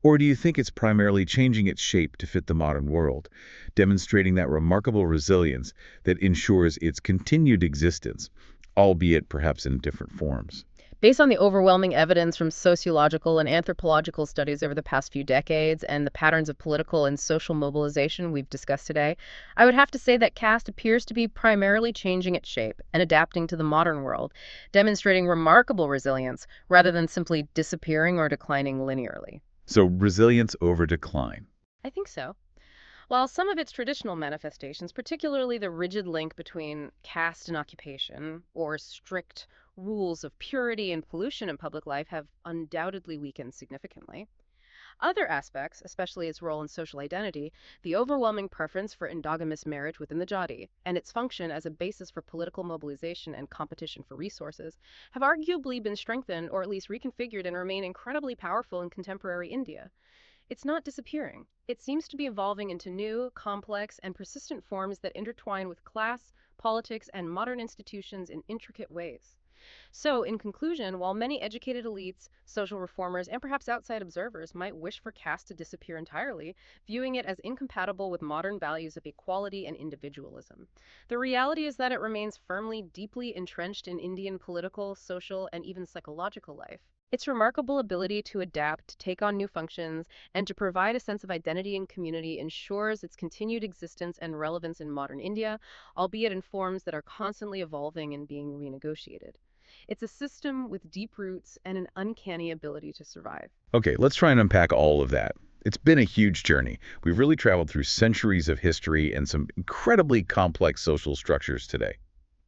Or do you think it's primarily changing its shape to fit the modern world, demonstrating that remarkable resilience that ensures its continued existence, albeit perhaps in different forms? Based on the overwhelming evidence from sociological and anthropological studies over the past few decades and the patterns of political and social mobilization we've discussed today, I would have to say that caste appears to be primarily changing its shape and adapting to the modern world, demonstrating remarkable resilience rather than simply disappearing or declining linearly. So resilience over decline. I think so. While some of its traditional manifestations, particularly the rigid link between caste and occupation, or strict rules of purity and pollution in public life, have undoubtedly weakened significantly, other aspects, especially its role in social identity, the overwhelming preference for endogamous marriage within the Jati, and its function as a basis for political mobilization and competition for resources, have arguably been strengthened or at least reconfigured and remain incredibly powerful in contemporary India. It's not disappearing. It seems to be evolving into new, complex, and persistent forms that intertwine with class, politics, and modern institutions in intricate ways. So, in conclusion, while many educated elites, social reformers, and perhaps outside observers might wish for caste to disappear entirely, viewing it as incompatible with modern values of equality and individualism, the reality is that it remains firmly, deeply entrenched in Indian political, social, and even psychological life. Its remarkable ability to adapt, to take on new functions, and to provide a sense of identity and community ensures its continued existence and relevance in modern India, albeit in forms that are constantly evolving and being renegotiated. It's a system with deep roots and an uncanny ability to survive. Okay, let's try and unpack all of that. It's been a huge journey. We've really traveled through centuries of history and some incredibly complex social structures today.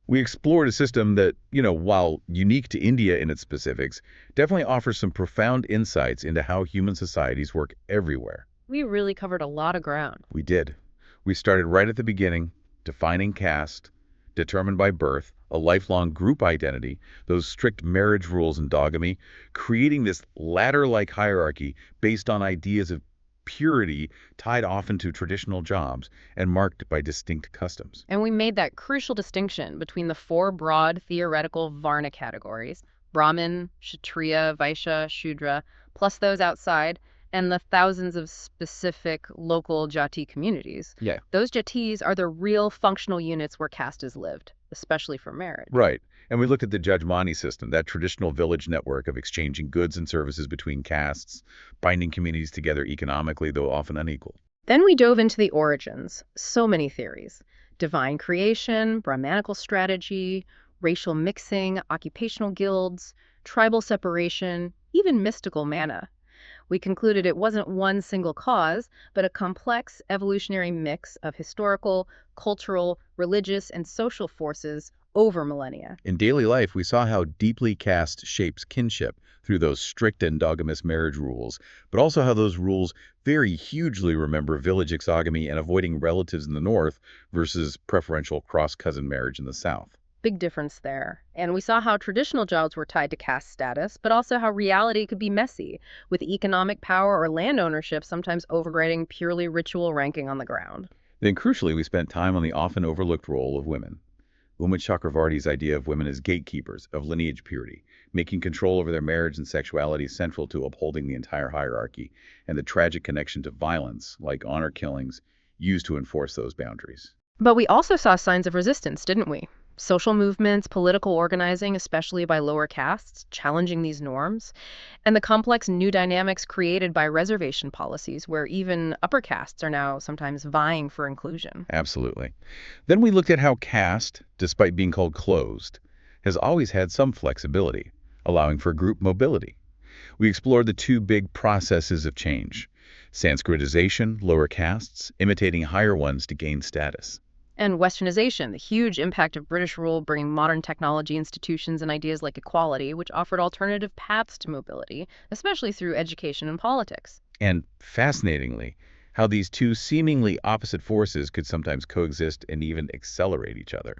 We explored a system that, while unique to India in its specifics, definitely offers some profound insights into how human societies work everywhere. We really covered a lot of ground. We did. We started right at the beginning, defining caste, determined by birth, a lifelong group identity, those strict marriage rules and endogamy, creating this ladder-like hierarchy based on ideas of purity tied often to traditional jobs and marked by distinct customs. And we made that crucial distinction between the four broad theoretical Varna categories: Brahmin, Kshatriya, Vaishya, Shudra, plus those outside, and the thousands of specific local Jati communities. Yeah. Those Jatis are the real functional units where caste is lived, especially for marriage. Right. And we looked at the Jajmani system, that traditional village network of exchanging goods and services between castes, binding communities together economically, though often unequal. Then we dove into the origins. So many theories. Divine creation, Brahmanical strategy, racial mixing, occupational guilds, tribal separation, even mystical manna. We concluded it wasn't one single cause, but a complex evolutionary mix of historical, cultural, religious, and social forces over millennia. In daily life, we saw how deeply caste shapes kinship through those strict endogamous marriage rules, but also how those rules vary hugely, remember, village exogamy and avoiding relatives in the north versus preferential cross-cousin marriage in the south. Big difference there. And we saw how traditional jobs were tied to caste status, but also how reality could be messy, with economic power or land ownership sometimes overriding purely ritual ranking on the ground. Then, crucially, we spent time on the often overlooked role of women. Umit Chakravarty's idea of women as gatekeepers of lineage purity, making control over their marriage and sexuality central to upholding the entire hierarchy, and the tragic connection to violence, like honor killings, used to enforce those boundaries. But we also saw signs of resistance, didn't we? Social movements, political organizing, especially by lower castes, challenging these norms, and the complex new dynamics created by reservation policies where even upper castes are now sometimes vying for inclusion. Absolutely. Then we looked at how caste, despite being called closed, has always had some flexibility, allowing for group mobility. We explored the two big processes of change: Sanskritization, lower castes, imitating higher ones to gain status. And westernization, the huge impact of British rule bringing modern technology, institutions, and ideas like equality, which offered alternative paths to mobility, especially through education and politics. And fascinatingly, how these two seemingly opposite forces could sometimes coexist and even accelerate each other,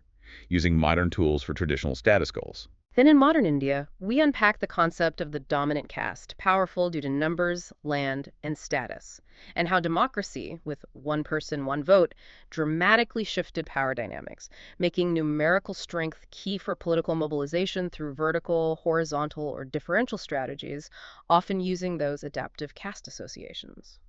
using modern tools for traditional status goals. Then in modern India, we unpack the concept of the dominant caste, powerful due to numbers, land, and status, and how democracy, with one person, one vote, dramatically shifted power dynamics, making numerical strength key for political mobilization through vertical, horizontal, or differential strategies, often using those adaptive caste associations.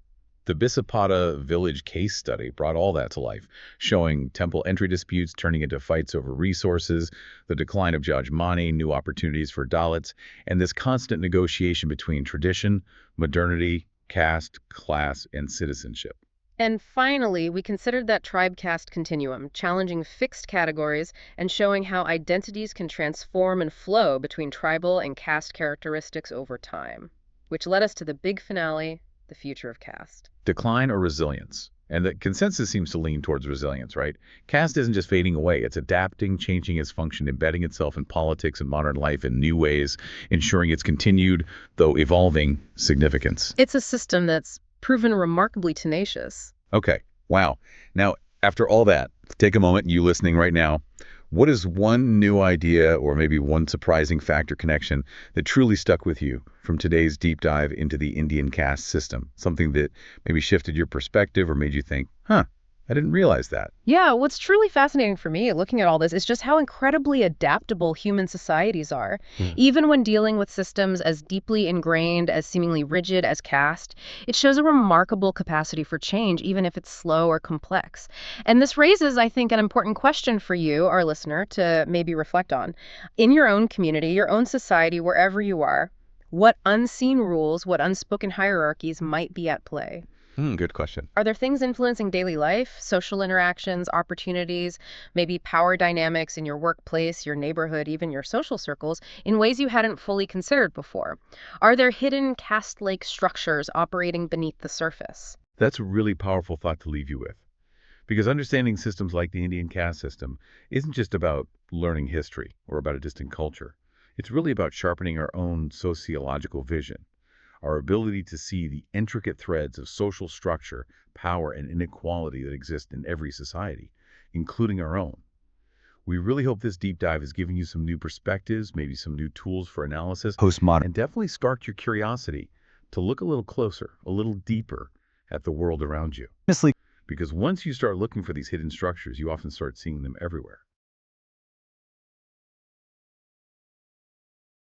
The Bisapada village case study brought all that to life, showing temple entry disputes turning into fights over resources, the decline of Jajmani, new opportunities for Dalits, and this constant negotiation between tradition, modernity, caste, class, and citizenship. And finally, we considered that tribe caste continuum, challenging fixed categories and showing how identities can transform and flow between tribal and caste characteristics over time, which led us to the big finale, the future of caste. Decline or resilience? And the consensus seems to lean towards resilience, right? Caste isn't just fading away. It's adapting, changing its function, embedding itself in politics and modern life in new ways, ensuring its continued, though evolving, significance. It's a system that's proven remarkably tenacious. Okay, wow. Now, after all that, take a moment, you listening right now. What is one new idea or maybe one surprising factor connection that truly stuck with you from today's deep dive into the Indian caste system? Something that maybe shifted your perspective or made you think, I didn't realize that. Yeah, what's truly fascinating for me looking at all this is just how incredibly adaptable human societies are. Even when dealing with systems as deeply ingrained, as seemingly rigid as caste, it shows a remarkable capacity for change, even if it's slow or complex. And this raises, I think, an important question for you, our listener, to maybe reflect on. In your own community, your own society, wherever you are, what unseen rules, what unspoken hierarchies might be at play? Good question. Are there things influencing daily life, social interactions, opportunities, maybe power dynamics in your workplace, your neighborhood, even your social circles, in ways you hadn't fully considered before? Are there hidden caste-like structures operating beneath the surface? That's a really powerful thought to leave you with. Because understanding systems like the Indian caste system isn't just about learning history or about a distant culture. It's really about sharpening our own sociological vision, our ability to see the intricate threads of social structure, power, and inequality that exist in every society, including our own. We really hope this deep dive has given you some new perspectives, maybe some new tools for analysis, Postmodern. and definitely sparked your curiosity to look a little closer, a little deeper at the world around you. Honestly, Because once you start looking for these hidden structures, you often start seeing them everywhere.